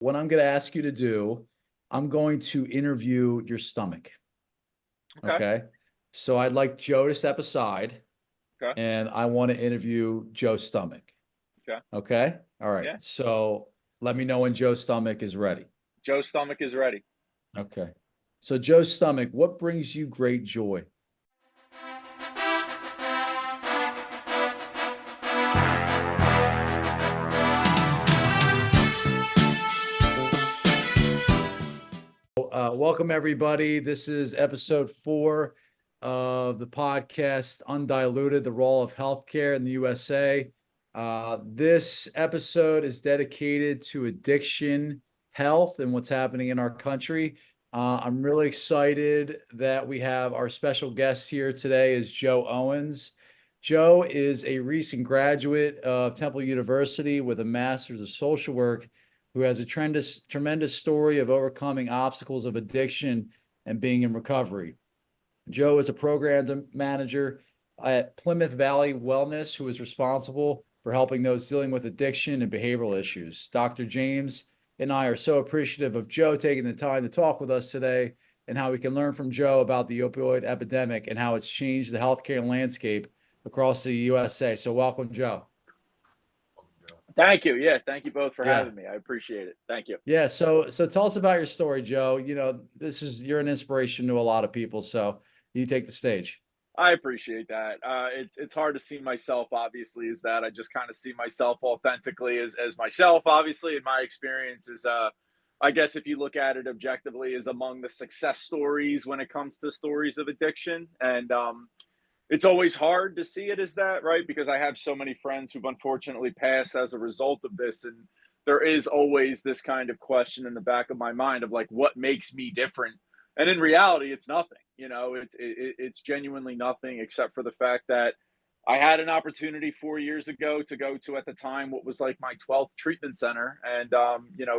What I'm going to ask you to do, I'm going to interview your stomach. Okay. Okay. So I'd like Joe to step aside Okay. and I want to interview Joe's stomach. Okay. Okay. All right. Yeah. So let me know when Joe's stomach is ready. Joe's stomach is ready. Okay. So Joe's stomach, what brings you great joy? Welcome everybody. This is episode 4 of the podcast Undiluted, the role of healthcare in the USA. This episode is dedicated to addiction, health, and what's happening in our country. I'm really excited that we have our special guest here today is Joe Owens. Joe is a recent graduate of Temple University with a master's of social work who has a tremendous story of overcoming obstacles of addiction and being in recovery. Joe is a program manager at Plymouth Valley Wellness, who is responsible for helping those dealing with addiction and behavioral issues. Dr. James and I are so appreciative of Joe taking the time to talk with us today and how we can learn from Joe about the opioid epidemic and how it's changed the healthcare landscape across the USA. So welcome, Joe. Thank you. Yeah. Thank you both for Yeah. having me. I appreciate it. Thank you. Yeah, so tell us about your story, Joe. You're an inspiration to a lot of people, so you take the stage. I appreciate that. It's hard to see myself, obviously, as that. I just kind of see myself authentically as myself, obviously, in my experience is I guess if you look at it objectively, is among the success stories when it comes to stories of addiction. And it's always hard to see it as that, right? Because I have so many friends who've unfortunately passed as a result of this. And there is always this kind of question in the back of my mind of like, what makes me different? And in reality, it's nothing. It's genuinely nothing except for the fact that I had an opportunity 4 years ago to go to at the time what was like my 12th treatment center, and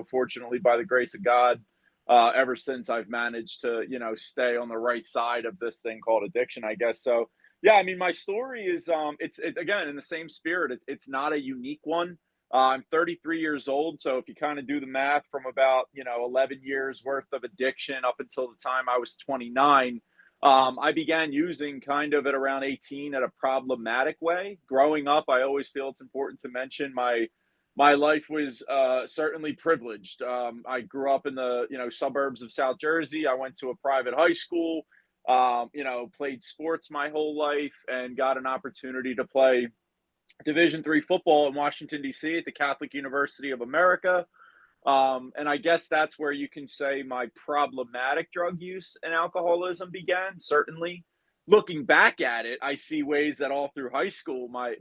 fortunately, by the grace of God, ever since I've managed to stay on the right side of this thing called addiction, I guess. So yeah, I mean, my story is again in the same spirit. It's not a unique one. I'm 33 years old, so if you kind of do the math from about 11 years worth of addiction up until the time I was 29, I began using kind of at around 18 at a problematic way. Growing up, I always feel it's important to mention my life was certainly privileged. I grew up in the suburbs of South Jersey. I went to a private high school. Played sports my whole life and got an opportunity to play Division III football in Washington D.C. at the Catholic University of America. And I guess that's where you can say my problematic drug use and alcoholism began. Certainly, looking back at it, I see ways that all through high school, my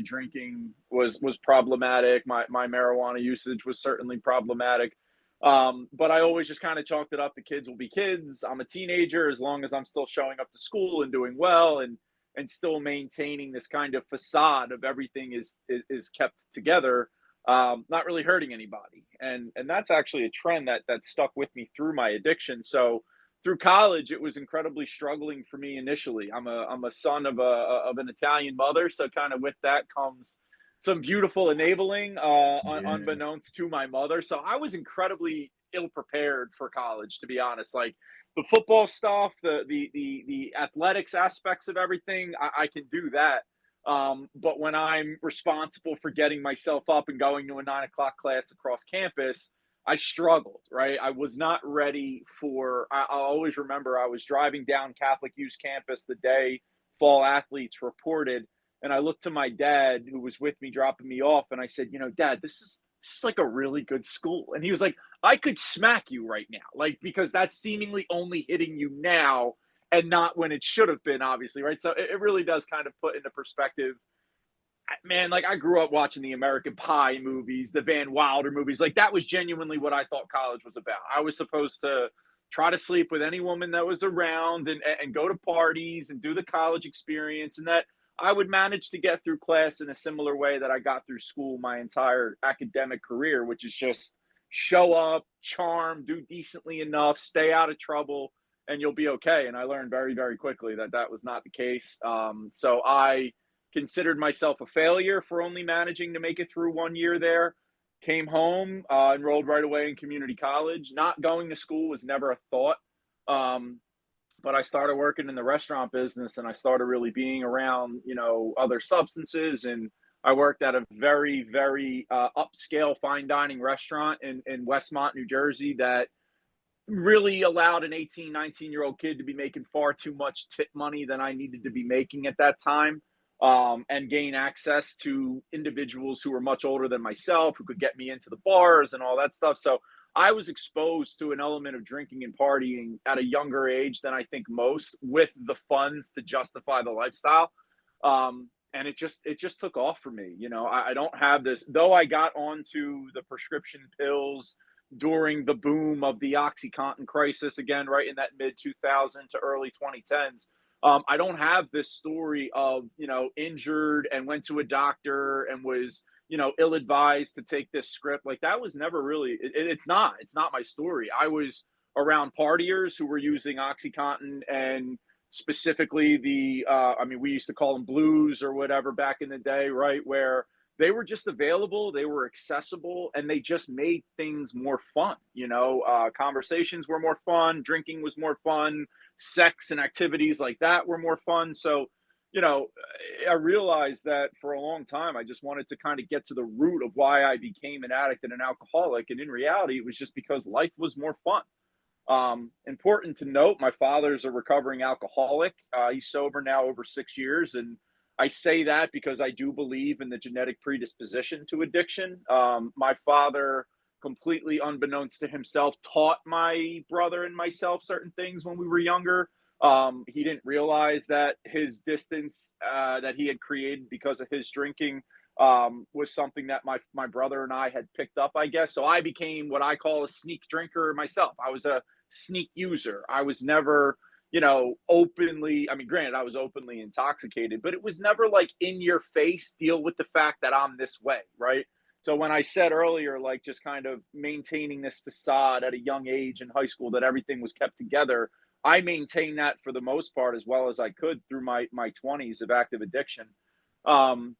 drinking was problematic. My marijuana usage was certainly problematic. But I always just kind of chalked it up to kids will be kids. I'm a teenager as long as I'm still showing up to school and doing well and still maintaining this kind of facade of everything is kept together, not really hurting anybody. And that's actually a trend that stuck with me through my addiction. So through college, it was incredibly struggling for me initially. I'm a son of an Italian mother, so kind of with that comes some beautiful enabling, Yeah. unbeknownst to my mother. So I was incredibly ill prepared for college, to be honest. Like the football stuff, the athletics aspects of everything, I can do that. But when I'm responsible for getting myself up and going to a 9 o'clock class across campus, I struggled, right? I was not ready for, I always remember I was driving down Catholic U's campus the day fall athletes reported. And I looked to my dad who was with me dropping me off. And I said, Dad, this is like a really good school. And he was like, I could smack you right now. Like, because that's seemingly only hitting you now and not when it should have been, obviously, right? So it really does kind of put into perspective, man. Like I grew up watching the American Pie movies, the Van Wilder movies. Like that was genuinely what I thought college was about. I was supposed to try to sleep with any woman that was around and go to parties and do the college experience, and that I would manage to get through class in a similar way that I got through school my entire academic career, which is just show up, charm, do decently enough, stay out of trouble, and you'll be okay. And I learned very, very quickly that that was not the case. So I considered myself a failure for only managing to make it through 1 year there. Came home, enrolled right away in community college. Not going to school was never a thought. Um, but I started working in the restaurant business and I started really being around, other substances. And I worked at a very, very upscale fine dining restaurant in Westmont, New Jersey that really allowed an 18, 19-year-old kid to be making far too much tip money than I needed to be making at that time, and gain access to individuals who were much older than myself, who could get me into the bars and all that stuff. So I was exposed to an element of drinking and partying at a younger age than I think most, with the funds to justify the lifestyle. And it just took off for me. I don't have this, though I got onto the prescription pills during the boom of the OxyContin crisis again, right in that mid 2000 to early 2010s. I don't have this story of, injured and went to a doctor and was, ill advised to take this script. Like, that was never really, it's not my story. I was around partiers who were using OxyContin, and specifically we used to call them blues or whatever back in the day, right? Where they were just available, they were accessible, and they just made things more fun. Conversations were more fun, drinking was more fun, sex and activities like that were more fun. So, you know, I realized that for a long time, I just wanted to kind of get to the root of why I became an addict and an alcoholic. And in reality, it was just because life was more fun. Important to note, my father's a recovering alcoholic. He's sober now over 6 years. And I say that because I do believe in the genetic predisposition to addiction. My father, completely unbeknownst to himself, taught my brother and myself certain things when we were younger. He didn't realize that his distance that he had created because of his drinking was something that my brother and I had picked up, I guess. So I became what I call a sneak drinker myself. I was a sneak user. I was never, openly, I mean, granted, I was openly intoxicated, but it was never like in your face, deal with the fact that I'm this way, right? So when I said earlier, like, just kind of maintaining this facade at a young age in high school that everything was kept together, I maintained that for the most part as well as I could through my 20s of active addiction. Um,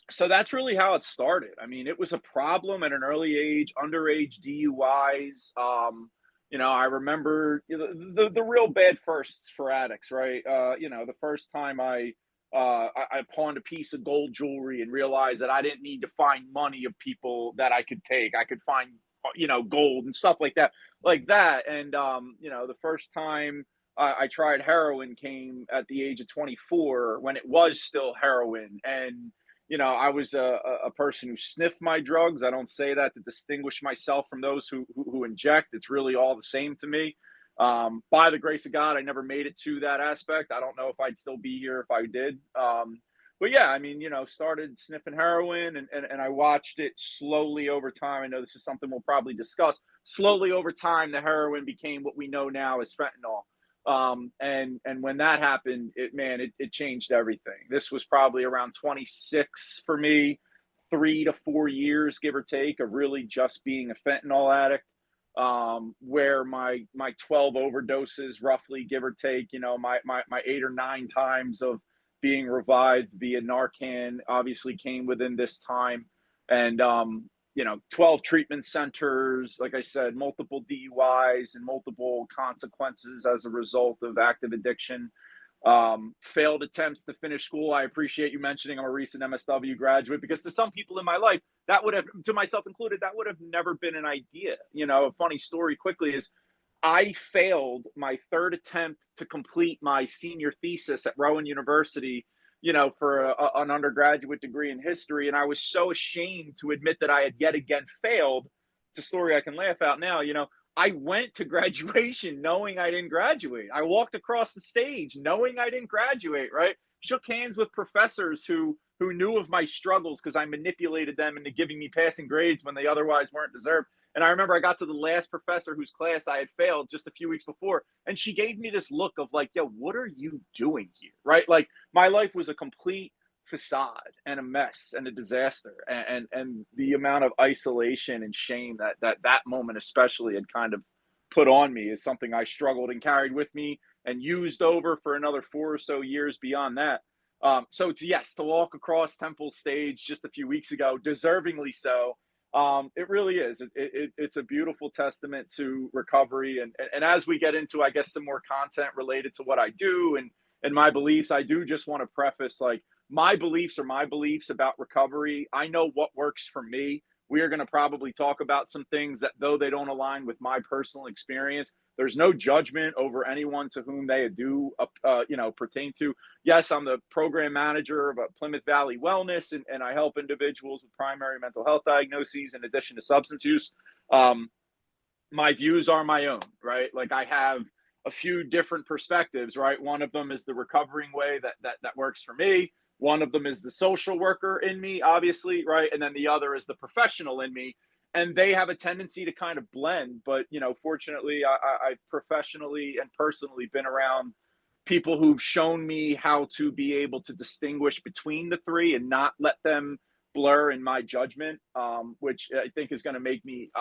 so that's really how it started. I mean, it was a problem at an early age, underage DUIs. I remember the real bad firsts for addicts, right? The first time I pawned a piece of gold jewelry and realized that I didn't need to find money of people that I could take. I could find, gold and stuff like that. And the first time I tried heroin came at the age of 24, when it was still heroin. And I was a person who sniffed my drugs. I don't say that to distinguish myself from those who inject. It's really all the same to me. By the grace of God, I never made it to that aspect. I don't know if I'd still be here if I did. But yeah, I mean, started sniffing heroin, and I watched it slowly over time. I know this is something we'll probably discuss. Slowly over time, the heroin became what we know now as fentanyl. And when that happened, it changed everything. This was probably around 26 for me, 3 to 4 years, give or take, of really just being a fentanyl addict. Where my 12 overdoses, roughly, give or take, my 8 or 9 times of being revived via Narcan obviously came within this time. And 12 treatment centers, like I said, multiple DUIs and multiple consequences as a result of active addiction. Failed attempts to finish school. I appreciate you mentioning I'm a recent MSW graduate, because to some people in my life, that would have, to myself included, that would have never been an idea. A funny story quickly is I failed my third attempt to complete my senior thesis at Rowan University, for an undergraduate degree in history. And I was so ashamed to admit that I had yet again failed. It's a story I can laugh at now. I went to graduation knowing I didn't graduate. I walked across the stage knowing I didn't graduate, right? Shook hands with professors who knew of my struggles because I manipulated them into giving me passing grades when they otherwise weren't deserved. And I remember I got to the last professor whose class I had failed just a few weeks before, and she gave me this look of like, yo, what are you doing here? Right? Like, my life was a complete facade and a mess and a disaster. And the amount of isolation and shame that moment especially had kind of put on me is something I struggled and carried with me and used over for another 4 or so years beyond that. So to walk across Temple stage just a few weeks ago, deservingly so, It really is. It's a beautiful testament to recovery. And as we get into, I guess, some more content related to what I do and my beliefs, I do just want to preface like my beliefs are my beliefs about recovery. I know what works for me. We are going to probably talk about some things that, though they don't align with my personal experience, there's no judgment over anyone to whom they do, pertain to. Yes, I'm the program manager of Plymouth Valley Wellness, and I help individuals with primary mental health diagnoses in addition to substance use. Um, my views are my own, right? Like I have a few different perspectives, right? One of them is the recovering way that works for me. One of them is the social worker in me, obviously, right? And then the other is the professional in me. And they have a tendency to kind of blend. But, fortunately, I've professionally and personally been around people who've shown me how to be able to distinguish between the three and not let them blur in my judgment, which I think is going to make me,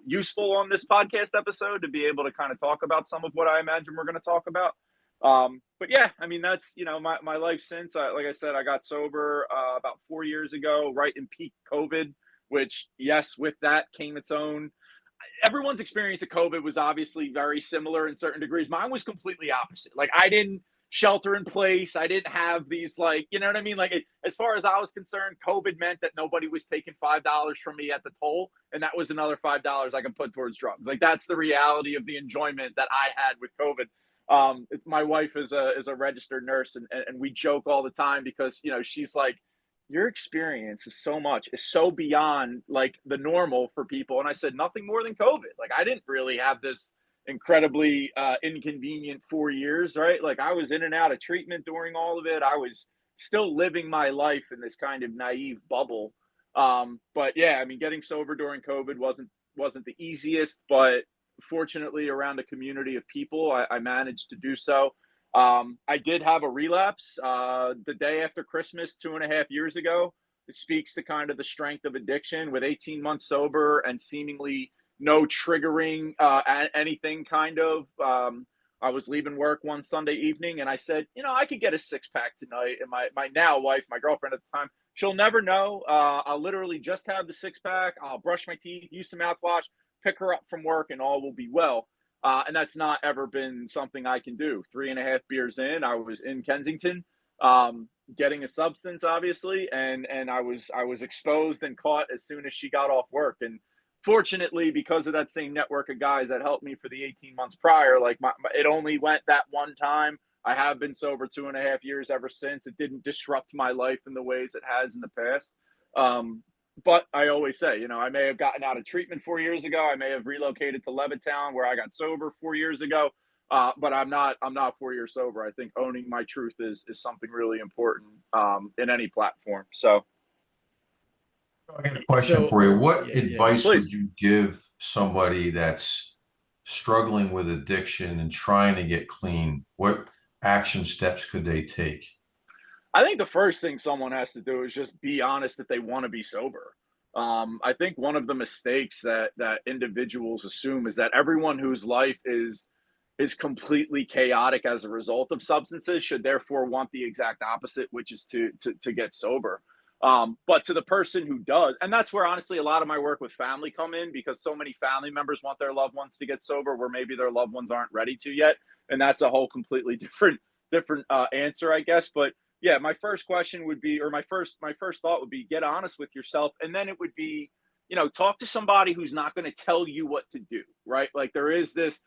useful on this podcast episode to be able to kind of talk about some of what I imagine we're going to talk about. But yeah, I mean, that's, my life since, like I said, I got sober about 4 years ago, right in peak COVID, which, yes, with that came its own. Everyone's experience of COVID was obviously very similar in certain degrees. Mine was completely opposite. Like I didn't shelter in place. I didn't have these like, you know what I mean? Like as far as I was concerned, COVID meant that nobody was taking $5 from me at the toll, and that was another $5 I can put towards drugs. Like that's the reality of the enjoyment that I had with COVID. It's my wife is a registered nurse, and we joke all the time because she's like, your experience is so beyond like the normal for people. And I said, nothing more than COVID. Like I didn't really have this incredibly inconvenient 4 years, right? Like I was in and out of treatment during all of it. I was still living my life in this kind of naive bubble. But yeah, I mean, getting sober during COVID wasn't the easiest, but fortunately around a community of people, I managed to do so. I did have a relapse the day after Christmas 2.5 years ago. It speaks to kind of the strength of addiction with 18 months sober and seemingly no triggering anything kind of. I was leaving work one Sunday evening and I said, I could get a six pack tonight. And my now wife, my girlfriend at the time, she'll never know. I'll literally just have the six pack. I'll brush my teeth, use some mouthwash, pick her up from work, and all will be well. And that's not ever been something I can do. 3.5 beers in, I was in Kensington, getting a substance, obviously, and I was exposed and caught as soon as she got off work. And fortunately, because of that same network of guys that helped me for the 18 months prior, like it only went that one time. I have been sober 2.5 years ever since. It didn't disrupt my life in the ways it has in the past. But I always say, I may have gotten out of treatment 4 years ago. I may have relocated to Levittown where I got sober 4 years ago. But I'm not 4 years sober. I think owning my truth is something really important in any platform. So I got a question So, for you. What yeah, yeah. advice would please. you give somebody that's struggling with addiction and trying to get clean? What action steps could they take? I think the first thing someone has to do is just be honest that they want to be sober. I think one of the mistakes that individuals assume is that everyone whose life is completely chaotic as a result of substances should therefore want the exact opposite, which is to get sober. But to the person who does, and that's where honestly a lot of my work with family come in, because so many family members want their loved ones to get sober where maybe their loved ones aren't ready to yet, and that's a whole completely different answer, I guess. But yeah, my first question would be, or my first thought would be, get honest with yourself, and then it would be, talk to somebody who's not going to tell you what to do, right? Like there is this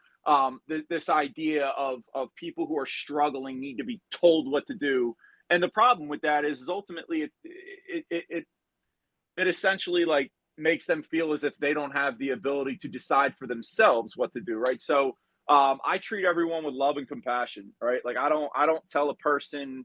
this idea of people who are struggling need to be told what to do, and the problem with that is ultimately it essentially like makes them feel as if they don't have the ability to decide for themselves what to do, right? So I treat everyone with love and compassion, right? Like I don't tell a person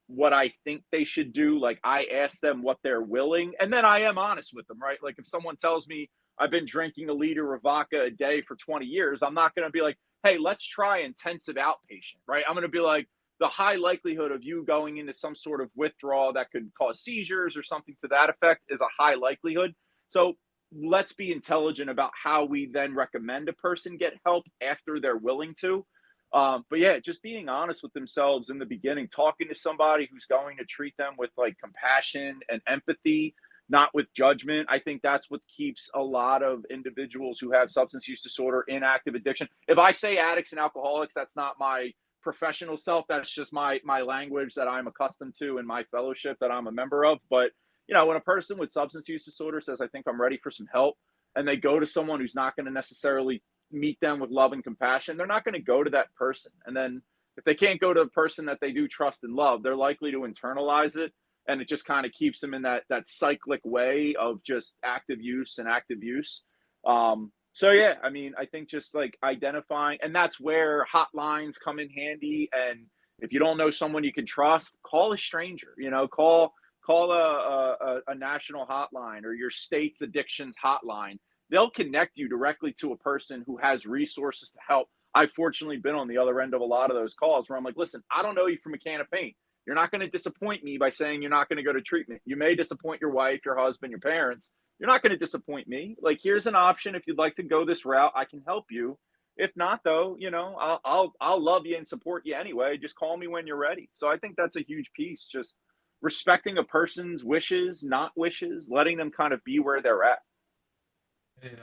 what I think they should do. Like I ask them what they're willing, and then I am honest with them, right? Like if someone tells me I've been drinking a liter of vodka a day for 20 years, I'm not going to be like, hey, let's try intensive outpatient, right? I'm going to be like, the high likelihood of you going into some sort of withdrawal that could cause seizures or something to that effect is a high likelihood. So let's be intelligent about how we then recommend a person get help after they're willing to. But yeah, just being honest with themselves in the beginning, talking to somebody who's going to treat them with like compassion and empathy, not with judgment. I think that's what keeps a lot of individuals who have substance use disorder in active addiction. If I say addicts and alcoholics, that's not my professional self. That's just my language that I'm accustomed to in my fellowship that I'm a member of. But when a person with substance use disorder says, I think I'm ready for some help, and they go to someone who's not going to necessarily meet them with love and compassion, they're not going to go to that person. And then if they can't go to a person that they do trust and love, they're likely to internalize it. And it just kind of keeps them in that cyclic way of just active use and active use. So yeah, I mean, I think just like identifying, and that's where hotlines come in handy. And if you don't know someone you can trust, call a stranger. Call a national hotline or your state's addictions hotline. They'll connect you directly to a person who has resources to help. I've fortunately been on the other end of a lot of those calls where I'm like, listen, I don't know you from a can of paint. You're not going to disappoint me by saying you're not going to go to treatment. You may disappoint your wife, your husband, your parents. You're not going to disappoint me. Like, here's an option. If you'd like to go this route, I can help you. If not, though, I'll love you and support you anyway. Just call me when you're ready. So I think that's a huge piece. Just respecting a person's wishes, not wishes, letting them kind of be where they're at.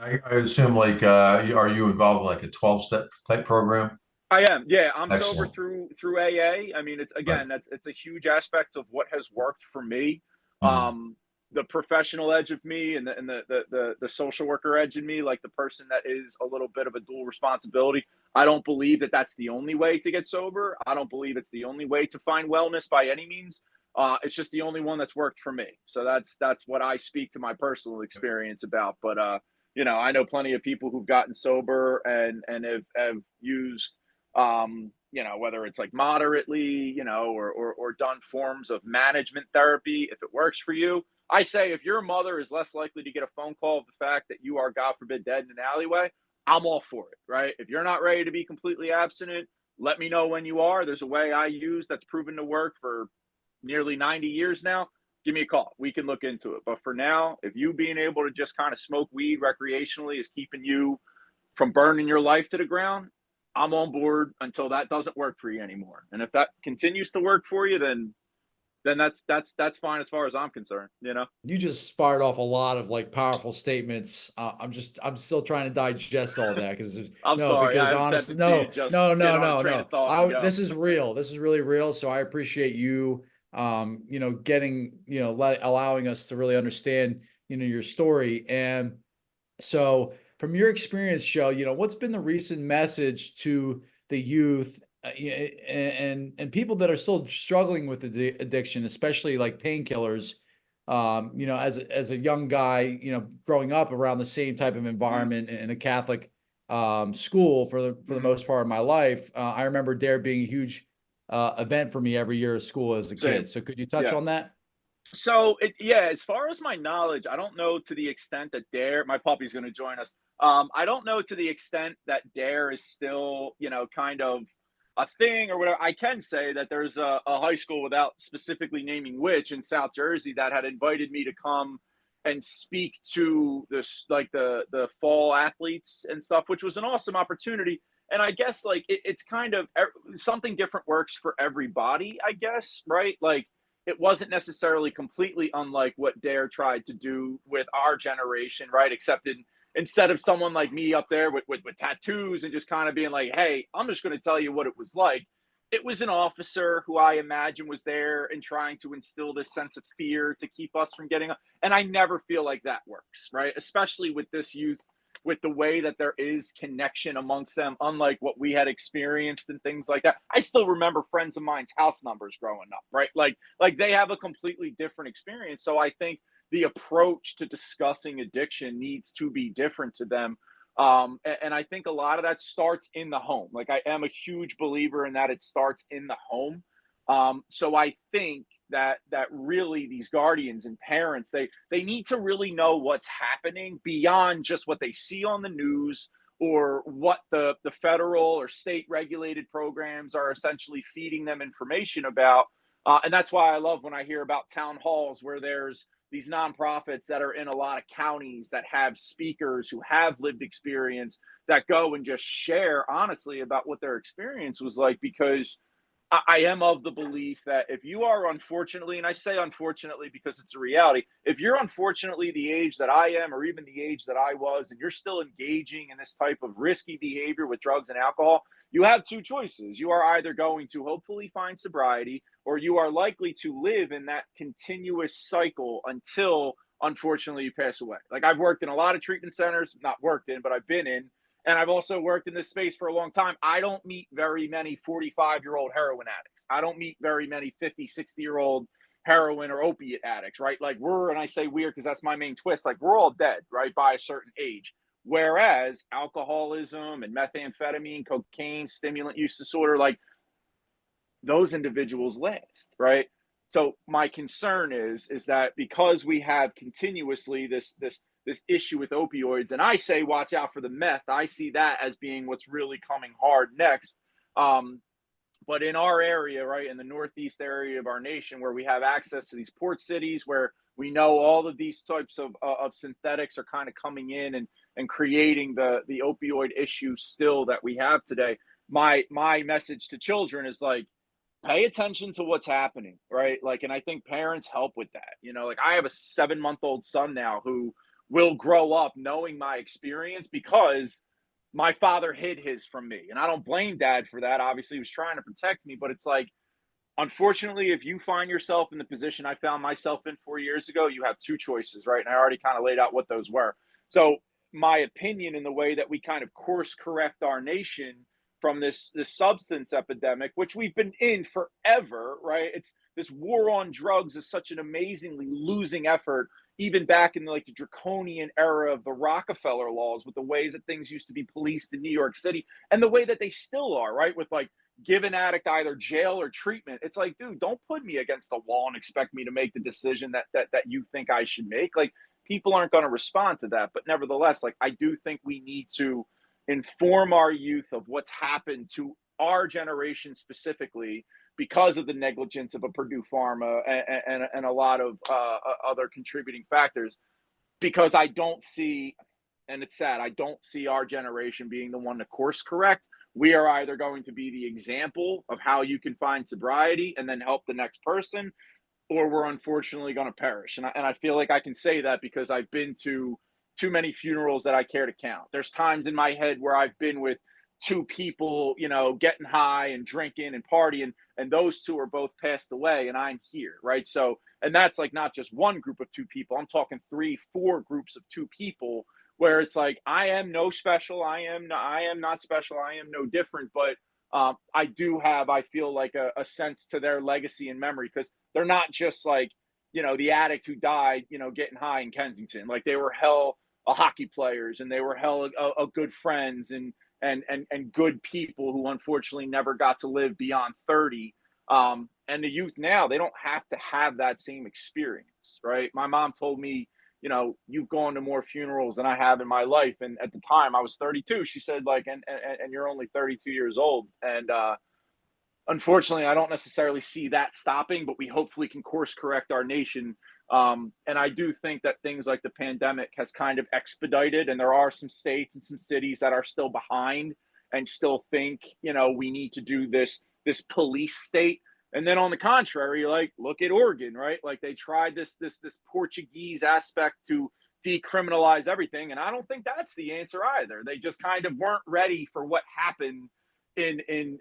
I assume, like, are you involved in like a 12-step type program? I am. Yeah, I'm sober Excellent. through AA. I mean, it's Right. again, it's a huge aspect of what has worked for me. Mhm. The professional edge of me and the social worker edge in me, like the person that is a little bit of a dual responsibility. I don't believe that that's the only way to get sober. I don't believe it's the only way to find wellness by any means. It's just the only one that's worked for me. So that's what I speak to my personal experience about. But I know plenty of people who've gotten sober and have used whether it's like moderately, or done forms of management therapy. If it works for you, I say if your mother is less likely to get a phone call of the fact that you are, God forbid, dead in an alleyway, I'm all for it, right? If you're not ready to be completely abstinent, let me know when you are. There's a way I use that's proven to work for nearly 90 years now. Give me a call. We can look into it. But for now, if you being able to just kind of smoke weed recreationally is keeping you from burning your life to the ground, I'm on board until that doesn't work for you anymore. And if that continues to work for you, then that's fine as far as I'm concerned. You just fired off a lot of like powerful statements. I'm still trying to digest all that because I'm no, sorry. I because have a honestly, tendency to no, just no, get no, on a no, train of no. thought and go. This is real. This is really real. So I appreciate you, getting, allowing us to really understand, your story. And so from your experience, Joe, what's been the recent message to the youth, and people that are still struggling with addiction, especially like painkillers? As a young guy, growing up around the same type of Mhm. environment in a Catholic school for the Mhm. most part of my life, I remember DARE being a huge event for me every year of school as a kid. Same. So could you touch Yeah. on that? So as far as my knowledge, I don't know to the extent that Dare, my puppy's going to join us. I don't know to the extent that Dare is still, kind of a thing or whatever. I can say that there's a high school, without specifically naming which, in South Jersey that had invited me to come and speak to this, like the fall athletes and stuff, which was an awesome opportunity. And I guess like it's kind of something different works for everybody, I guess, right? Like it wasn't necessarily completely unlike what Dare tried to do with our generation, right? Except instead of someone like me up there with tattoos and just kind of being like, hey, I'm just going to tell you what it was like. It was an officer who I imagine was there and trying to instill this sense of fear to keep us from getting up. And I never feel like that works, right? Especially with this youth, with the way that there is connection amongst them, unlike what we had experienced and things like that. I still remember friends of mine's house numbers growing up, right? Like they have a completely different experience. So I think the approach to discussing addiction needs to be different to them. And I think a lot of that starts in the home. Like I am a huge believer in that it starts in the home. So I think that really these guardians and parents, they need to really know what's happening beyond just what they see on the news or what the federal or state regulated programs are essentially feeding them information about. And that's why I love when I hear about town halls where there's these nonprofits that are in a lot of counties that have speakers who have lived experience that go and just share honestly about what their experience was like. Because I am of the belief that if you are unfortunately, and I say unfortunately because it's a reality, if you're unfortunately the age that I am, or even the age that I was, and you're still engaging in this type of risky behavior with drugs and alcohol, you have two choices. You are either going to hopefully find sobriety, or you are likely to live in that continuous cycle until unfortunately you pass away. Like, I've worked in a lot of treatment centers, not worked in, but I've been in, and I've also worked in this space for a long time. I don't meet very many 45-year-old heroin addicts. I don't meet very many 50, 60-year-old heroin or opiate addicts, right? Like, and I say weird because that's my main twist, like, we're all dead, right, by a certain age. Whereas alcoholism and methamphetamine, cocaine, stimulant use disorder, like, those individuals last, right? So my concern is that because we have continuously this issue with opioids, and I say watch out for the meth. I see that as being what's really coming hard next. But in our area, right, in the northeast area of our nation, where we have access to these port cities, where we know all of these types of synthetics are kind of coming in and creating the opioid issue still that we have today. My message to children is like, pay attention to what's happening, right? Like, and I think parents help with that. You know, like, I have a 7-month-old son now who will grow up knowing my experience because my father hid his from me. And I don't blame dad for that. Obviously, he was trying to protect me, but it's like, unfortunately, if you find yourself in the position I found myself in 4 years ago, you have two choices, right? And I already kind of laid out what those were. So, my opinion in the way that we kind of course correct our nation from this substance epidemic, which we've been in forever, right? It's this war on drugs is such an amazingly losing effort, even back in like the draconian era of the Rockefeller laws, with the ways that things used to be policed in New York City, and the way that they still are, right? With like, give an addict either jail or treatment. It's like, dude, don't put me against the wall and expect me to make the decision that you think I should make. Like, people aren't going to respond to that. But nevertheless, like, I do think we need to inform our youth of what's happened to our generation specifically because of the negligence of a Purdue Pharma and a lot of other contributing factors. Because I don't see, and it's sad, I don't see our generation being the one to course correct. We are either going to be the example of how you can find sobriety and then help the next person, or we're unfortunately going to perish. And I feel like I can say that because I've been to too many funerals that I care to count. There's times in my head where I've been with two people, you know, getting high and drinking and partying, and those two are both passed away, and I'm here, right? So, and that's like not just one group of two people. I'm talking 3-4 groups of two people, where it's like, I am no special. I am not special. I am no different. But I do have, I feel like a sense to their legacy and memory, because they're not just like, you know, the addict who died, you know, getting high in Kensington. Like, they were hell hockey players, and they were hell a good friends, and good people who unfortunately never got to live beyond 30. And the youth now, they don't have to have that same experience, right? My mom told me, you know, you've gone to more funerals than I have in my life. And at the time I was 32, she said, like, and you're only 32 years old. And unfortunately, I don't necessarily see that stopping, but we hopefully can course correct our nation. And I do think that things like the pandemic has kind of expedited, and there are some states and some cities that are still behind and still think, you know, we need to do this police state. And then on the contrary, like, look at Oregon, right? Like, they tried this Portuguese aspect to decriminalize everything, and I don't think that's the answer either. They just kind of weren't ready for what happened in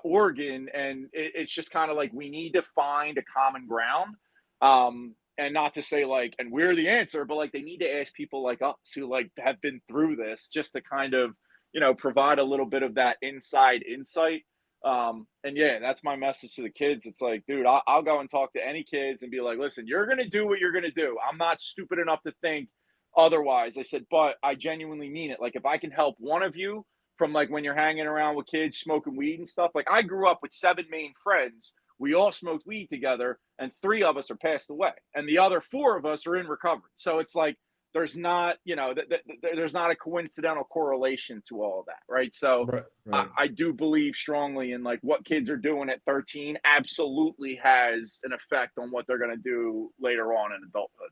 Oregon, and it's just kind of like, we need to find a common ground. And not to say like, and we're the answer, but like, they need to ask people like us who like have been through this, just to kind of, you know, provide a little bit of that inside insight. And yeah, that's my message to the kids. It's like, dude, I'll go and talk to any kids and be like, listen, you're going to do what you're going to do. I'm not stupid enough to think otherwise. I said, but I genuinely mean it. Like, if I can help one of you from like when you're hanging around with kids smoking weed and stuff, like, I grew up with 7 main friends. We all smoked weed together, and 3 of us are passed away, and the other 4 of us are in recovery. So it's like, there's not, you know, there's not a coincidental correlation to all of that, right? So Right. I do believe strongly in like what kids are doing at 13 absolutely has an effect on what they're going to do later on in adulthood.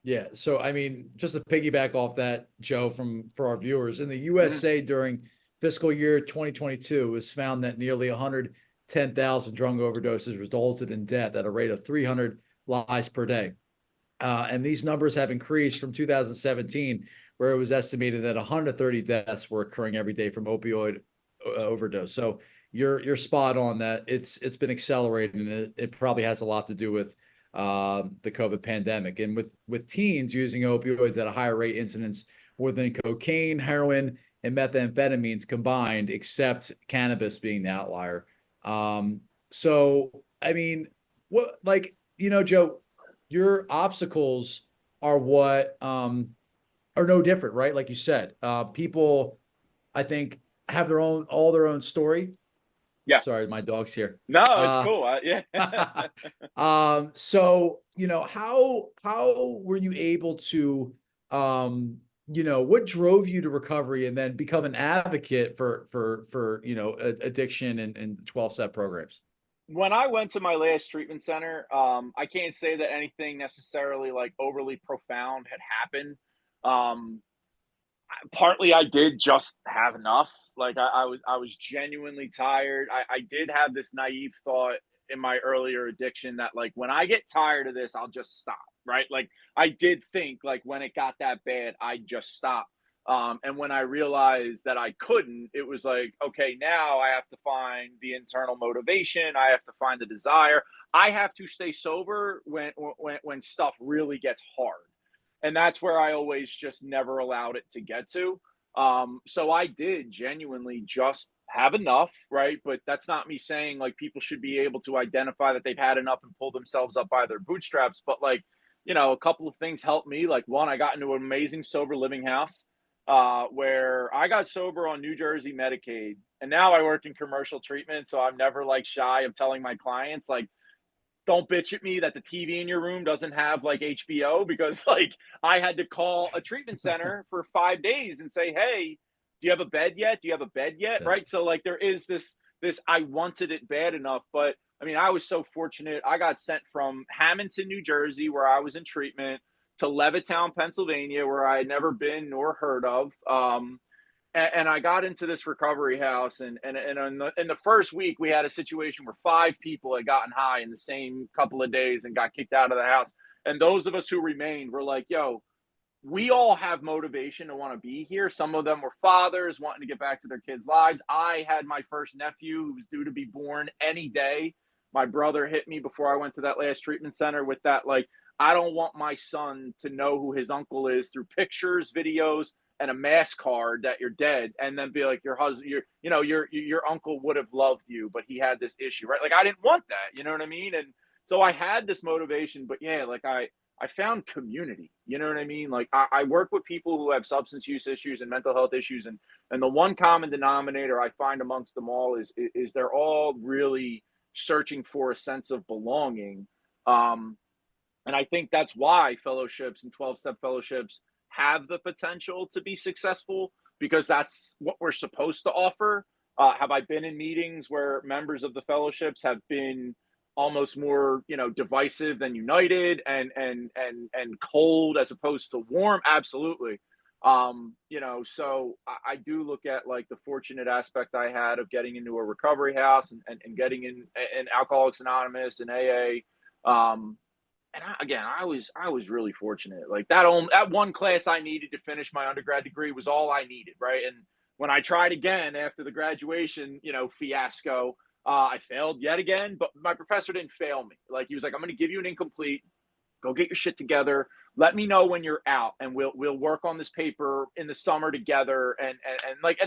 Yeah. So, I mean, just to piggyback off that, Joe, for our viewers, in the Mhm. USA during fiscal year 2022, it was found that nearly 10,000 drug overdoses resulted in death at a rate of 300 lives per day. And these numbers have increased from 2017, where it was estimated that 130 deaths were occurring every day from opioid overdose. So you're spot on that it's been accelerating, and it probably has a lot to do with the COVID pandemic, and with teens using opioids at a higher rate incidence more than cocaine, heroin, and methamphetamines combined, except cannabis being the outlier. So I mean, what, like, Joe, your obstacles are what are no different, right? Like you said, people, I think, have all their own story. Yeah. Sorry, my dog's here. No, it's cool. Yeah. So, how were you able to, what drove you to recovery and then become an advocate for addiction and 12-step programs? When I went to my last treatment center, I can't say that anything necessarily like overly profound had happened. Um, Partly I did just have enough. Like I was genuinely tired. I did have this naive thought in my earlier addiction that like when I get tired of this, I'll just stop. Right. Like I did think like when it got that bad, I'd just stop. And when I realized that I couldn't, it was like, okay, now I have to find the internal motivation. I have to find the desire. I have to stay sober when stuff really gets hard, and that's where I always just never allowed it to get to. So I did genuinely just have enough, right? But that's not me saying like people should be able to identify that they've had enough and pull themselves up by their bootstraps. But like, a couple of things helped me. Like one, I got into an amazing sober living house where I got sober on New Jersey Medicaid, and now I work in commercial treatment. So I'm never like shy of telling my clients like, don't bitch at me that the TV in your room doesn't have like HBO, because like I had to call a treatment center for 5 days and say, hey, do you have a bed yet? Do you have a bed yet? Yeah. Right. So like there is this I wanted it bad enough. But I mean, I was so fortunate. I got sent from Hamilton, New Jersey, where I was in treatment, to Levittown, Pennsylvania, where I had never been nor heard of. And I got into this recovery house, and in the first week we had a situation where 5 people had gotten high in the same couple of days and got kicked out of the house. And those of us who remained were like, yo, we all have motivation to want to be here. Some of them were fathers wanting to get back to their kids' lives. I had my first nephew who was due to be born any day. My brother hit me before I went to that last treatment center with that, like, I don't want my son to know who his uncle is through pictures, videos, and a mass card that you're dead, and then be like, your husband, your uncle would have loved you, but he had this issue, right? Like I didn't want that, you know what I mean? And so I had this motivation, but yeah, like I found community, you know what I mean? Like I work with people who have substance use issues and mental health issues, and the one common denominator I find amongst them all is they're all really searching for a sense of belonging. And I think that's why fellowships and 12-step fellowships have the potential to be successful, because that's what we're supposed to offer. Have I been in meetings where members of the fellowships have been almost more, divisive than united, and cold as opposed to warm? Absolutely. So I do look at like the fortunate aspect I had of getting into a recovery house, and getting in Alcoholics Anonymous and AA. And I was really fortunate. Like that one class I needed to finish my undergrad degree was all I needed, right? And when I tried again after the graduation, fiasco, I failed yet again. But my professor didn't fail me. Like he was like, "I'm going to give you an incomplete. Go get your shit together. Let me know when you're out, and we'll work on this paper in the summer together." And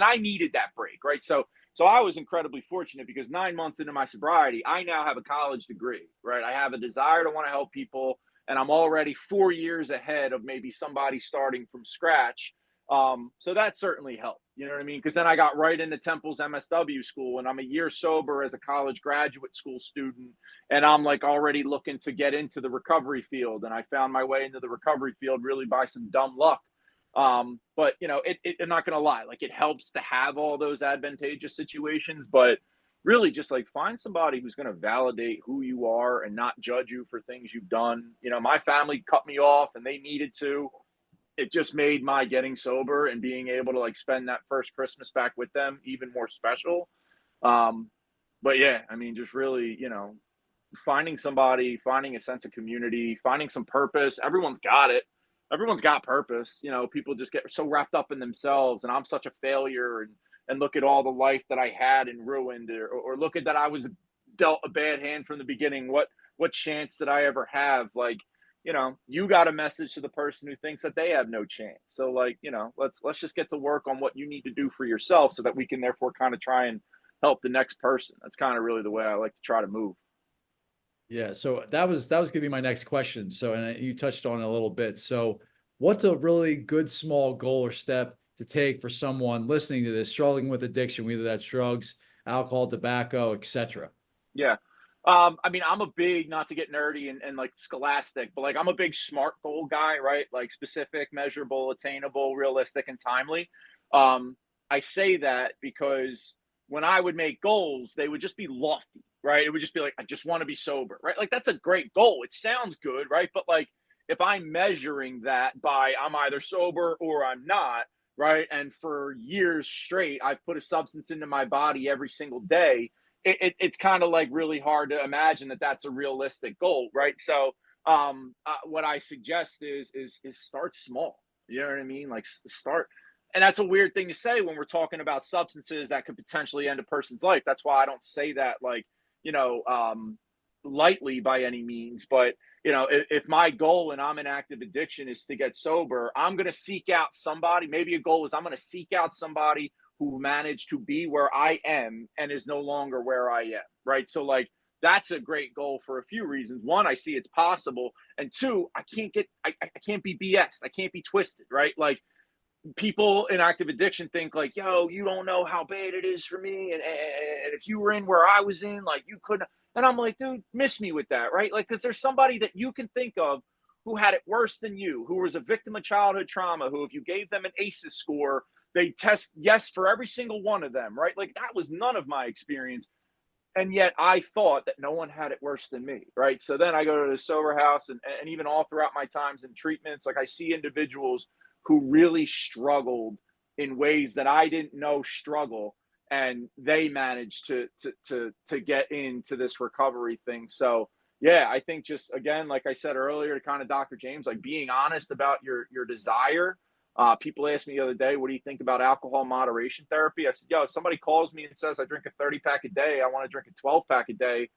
I needed that break, right? So I was incredibly fortunate, because 9 months into my sobriety, I now have a college degree, right? I have a desire to want to help people, and I'm already 4 years ahead of maybe somebody starting from scratch. So that certainly helped, you know what I mean? Because then I got right into Temple's MSW school, and I'm a year sober as a college graduate school student, and I'm like already looking to get into the recovery field. And I found my way into the recovery field really by some dumb luck. But I'm not gonna lie, like it helps to have all those advantageous situations, but really just like find somebody who's gonna validate who you are and not judge you for things you've done. My family cut me off, and they needed to. It just made my getting sober and being able to like spend that first Christmas back with them even more special. but yeah, I mean, just really, finding somebody, finding a sense of community, finding some purpose. Everyone's got it. Everyone's got purpose. People just get so wrapped up in themselves, and I'm such a failure, and look at all the life that I had and ruined, or look at that I was dealt a bad hand from the beginning. What chance did I ever have? Like, you got a message to the person who thinks that they have no chance. So like, let's just get to work on what you need to do for yourself so that we can therefore kind of try and help the next person. That's kind of really the way I like to try to move. Yeah, so that was gonna be my next question. So, and you touched on it a little bit. So, what's a really good small goal or step to take for someone listening to this, struggling with addiction, whether that's drugs, alcohol, tobacco, etc.? Yeah. I mean, I'm a big, not to get nerdy and like scholastic, but like I'm a big SMART goal guy, right? Like specific, measurable, attainable, realistic, and timely. I say that because when I would make goals, they would just be lofty, right? It would just be like, I just want to be sober, right? Like that's a great goal. It sounds good, right? But like if I'm measuring that by I'm either sober or I'm not, right? And for years straight, I've put a substance into my body every single day. It's kind of like really hard to imagine that that's a realistic goal, right? So what I suggest is start small. You know what I mean? Like start, and that's a weird thing to say when we're talking about substances that could potentially end a person's life. That's why I don't say that like, you know um lightly by any means. But if my goal and I'm in active addiction is to get sober, I'm going to seek out somebody. Maybe a goal is I'm going to seek out somebody who managed to be where I am and is no longer where I am, right? So like that's a great goal for a few reasons. One, I see it's possible, and two, I can't be BS. I can't be twisted, right? Like people in active addiction think like, yo, you don't know how bad it is for me, and if you were in where I was in, like you couldn't. And I'm like, dude, miss me with that, right? Like, because there's somebody that you can think of who had it worse than you, who was a victim of childhood trauma, who if you gave them an ACEs score, they test yes for every single one of them, right? Like that was none of my experience, and yet I thought that no one had it worse than me, right? So then I go to the sober house, and even all throughout my times in treatments, like I see individuals who really struggled in ways that I didn't know struggle, and they managed to get into this recovery thing. So yeah, I think just again, like I said earlier, to kind of Dr. James, like being honest about your desire. People asked me the other day, what do you think about alcohol moderation therapy? I said, yo, if somebody calls me and says I drink a 30 pack a day, I want to drink a 12 pack a day.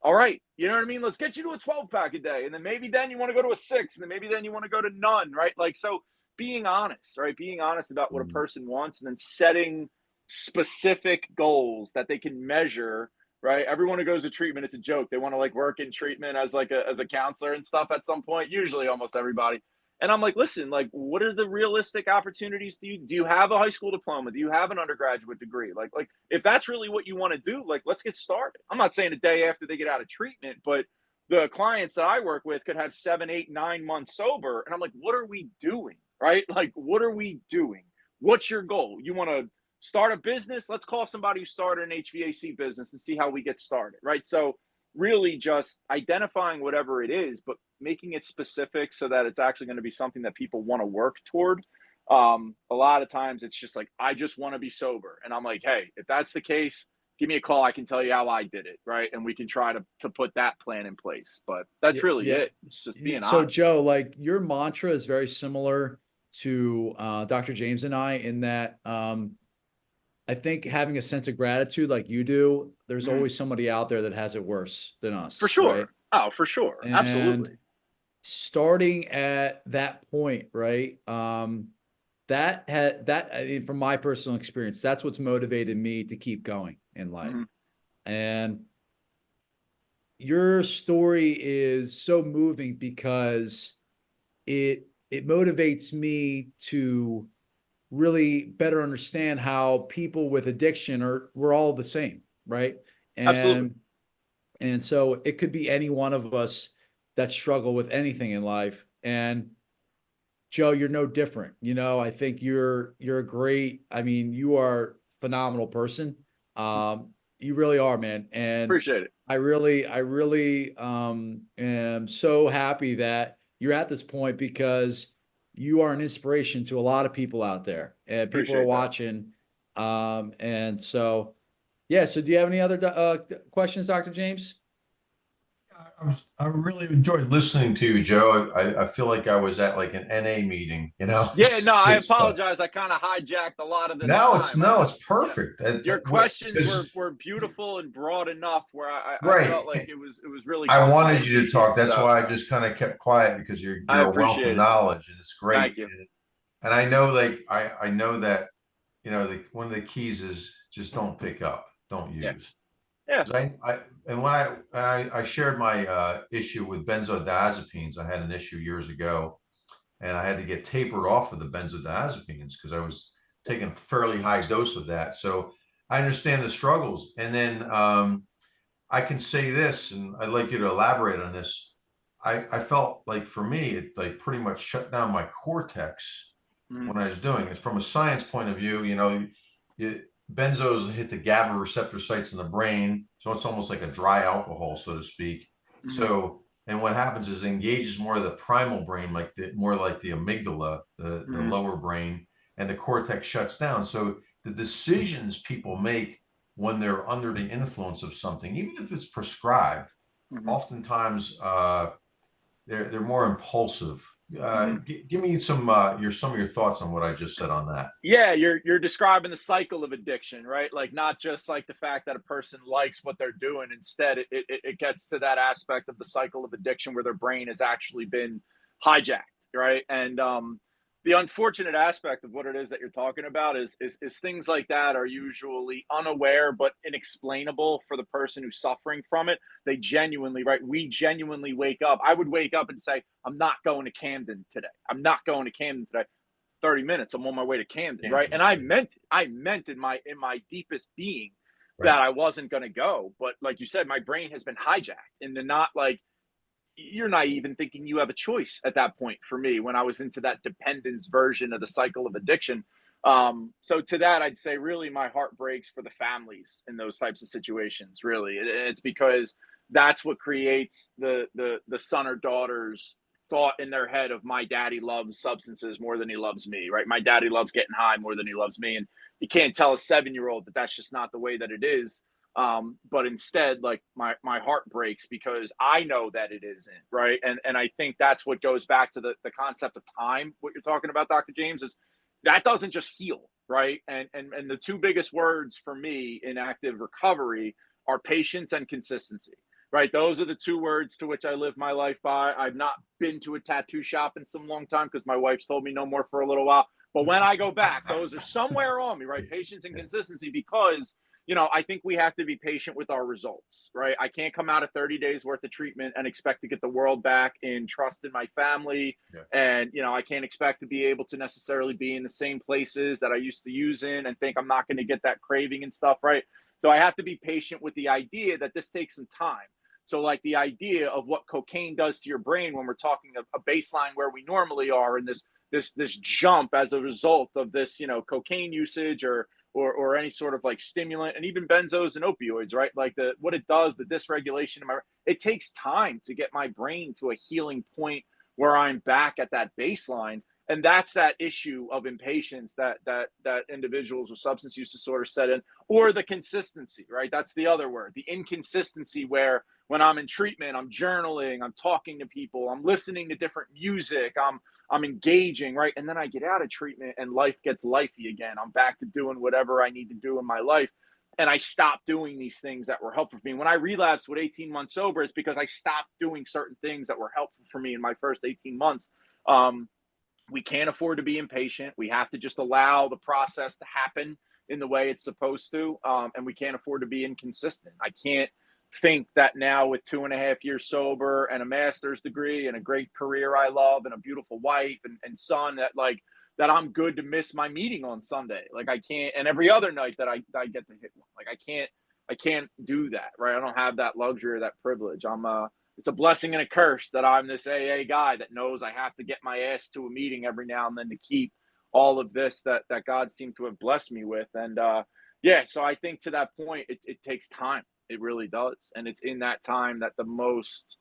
All right. You know what I mean? Let's get you to a 12 pack a day. And then maybe then you want to go to a 6, and then maybe then you want to go to none, right? Like, so being honest, right? Being honest about what a person wants, and then setting specific goals that they can measure, right? Everyone who goes to treatment, it's a joke. They want to like work in treatment as like as a counselor and stuff at some point, usually almost everybody. And I'm like, listen, like, what are the realistic opportunities? Do you have a high school diploma? Do you have an undergraduate degree? Like if that's really what you want to do, like, let's get started. I'm not saying a day after they get out of treatment, but the clients that I work with could have 7, 8, 9 months sober. And I'm like, what are we doing? Right? Like, what are we doing? What's your goal? You want to start a business? Let's call somebody who started an HVAC business and see how we get started. Right. So really just identifying whatever it is, but making it specific so that it's actually going to be something that people want to work toward. A lot of times it's just like, I just want to be sober. And I'm like, hey, if that's the case, give me a call. I can tell you how I did it. Right. And we can try to put that plan in place. But that's Yeah, really yeah. it. It's just being So honest. Joe, like your mantra is very similar to Dr. James and I in that I think having a sense of gratitude like you do, there's Mhm. always somebody out there that has it worse than For us, right? sure. Oh, for sure. And Absolutely. starting at that point, right? That had that I mean, from my personal experience, that's what's motivated me to keep going in life. Hmm. And your story is so moving because it motivates me to really better understand how people with addiction are we're all the same, right? Absolutely. And so it could be any one of us that struggle with anything in life. And Joe, you're no different. I think you're a great, I mean, you are a phenomenal person. You really are, man. And Appreciate it. I really am so happy that you're at this point because you are an inspiration to a lot of people out there and people are Appreciate that. watching. And so Yeah. So do you have any other questions, Dr. James? I really enjoyed listening to you, Joe. I feel like I was at like an NA meeting, you know. Yeah, no, I Good stuff. apologize. I kind of hijacked a lot of this No, it's time. no, it's You know, perfect. your questions Because were beautiful and broad enough where I right, felt like it was really I wanted comfortable you to speaking. talk. That's So why I just kind of kept quiet because I you're a wealth of appreciate it. knowledge and it's great. Thank you. And I know like I know that one of the keys is just don't pick up, don't Yeah. use. Yeah. 'Cause I and when I shared my issue with benzodiazepines, I had an issue years ago, and I had to get tapered off of the benzodiazepines because I was taking a fairly high dose of that. So I understand the struggles. And then I can say this, and I'd like you to elaborate on this. I felt like for me, it like pretty much shut down my cortex Mhm. when I was doing it. From a science point of view, benzos hit the GABA receptor sites in the brain, so it's almost like a dry alcohol, so to speak. Mhm. So, and what happens is it engages more of the primal brain, more like the amygdala, the Mhm. lower brain, and the cortex shuts down. So the decisions people make when they're under the influence of something, even if it's prescribed, Mhm. oftentimes they're more impulsive. Mhm. Give me some of your thoughts on what I just said on that. Yeah, you're describing the cycle of addiction, right? Like not just like the fact that a person likes what they're doing. Instead, it gets to that aspect of the cycle of addiction where their brain has actually been hijacked, right? And the unfortunate aspect of what it is that you're talking about is things like that are usually unaware but inexplainable for the person who's suffering from it. They genuinely, right? We genuinely wake up. I would wake up and say, I'm not going to Camden today. I'm not going to Camden today. 30 minutes, I'm on my way to Camden, Yeah. right? And I meant it. I meant in my deepest being Right. that I wasn't going to go. But like you said, my brain has been hijacked and then not like you're naive in thinking you have a choice at that point for me when I was into that dependence version of the cycle of addiction. So to that, I'd say really my heart breaks for the families in those types of situations. Really, it's because that's what creates the son or daughter's thought in their head of my daddy loves substances more than he loves me, right? My daddy loves getting high more than he loves me, and you can't tell a 7-year old that that's just not the way that it is. But instead, like my heart breaks because I know that it isn't, right. And I think that's what goes back to the concept of time. What you're talking about, Dr. James, is that doesn't just heal, right. And the two biggest words for me in active recovery are patience and consistency. Right, those are the two words to which I live my life by. I've not been to a tattoo shop in some long time because my wife's told me no more for a little while. But when I go back, those are somewhere on me, right? Patience and consistency, because I think we have to be patient with our results, right? I can't come out of 30 days worth of treatment and expect to get the world back in trust in my family. Yeah. And, I can't expect to be able to necessarily be in the same places that I used to use in and think I'm not going to get that craving and stuff, right? So I have to be patient with the idea that this takes some time. So, like the idea of what cocaine does to your brain when we're talking a baseline where we normally are, and this jump as a result of this, cocaine usage or any sort of like stimulant, and even benzos and opioids, right? Like what it does, the dysregulation in it takes time to get my brain to a healing point where I'm back at that baseline. And that's that issue of impatience that individuals with substance use disorder set in, or the consistency, right? That's the other word, the inconsistency, where when I'm in treatment, I'm journaling, I'm talking to people, I'm listening to different music, I'm engaging, right? And then I get out of treatment and life gets lifey again. I'm back to doing whatever I need to do in my life. And I stopped doing these things that were helpful for me. When I relapsed with 18 months sober, it's because I stopped doing certain things that were helpful for me in my first 18 months. We can't afford to be impatient. We have to just allow the process to happen in the way it's supposed to. And we can't afford to be inconsistent. I can't think that now with 2.5 years sober and a master's degree and a great career I love and a beautiful wife and son that I'm good to miss my meeting on Sunday. Like I can't, and every other night that I get to hit one. Like I can't do that, right? I don't have that luxury or that privilege. It's a blessing and a curse that I'm this AA guy that knows I have to get my ass to a meeting every now and then to keep all of this that God seemed to have blessed me with. And yeah, so I think to that point, it takes time. It really does. And it's in that time that the most,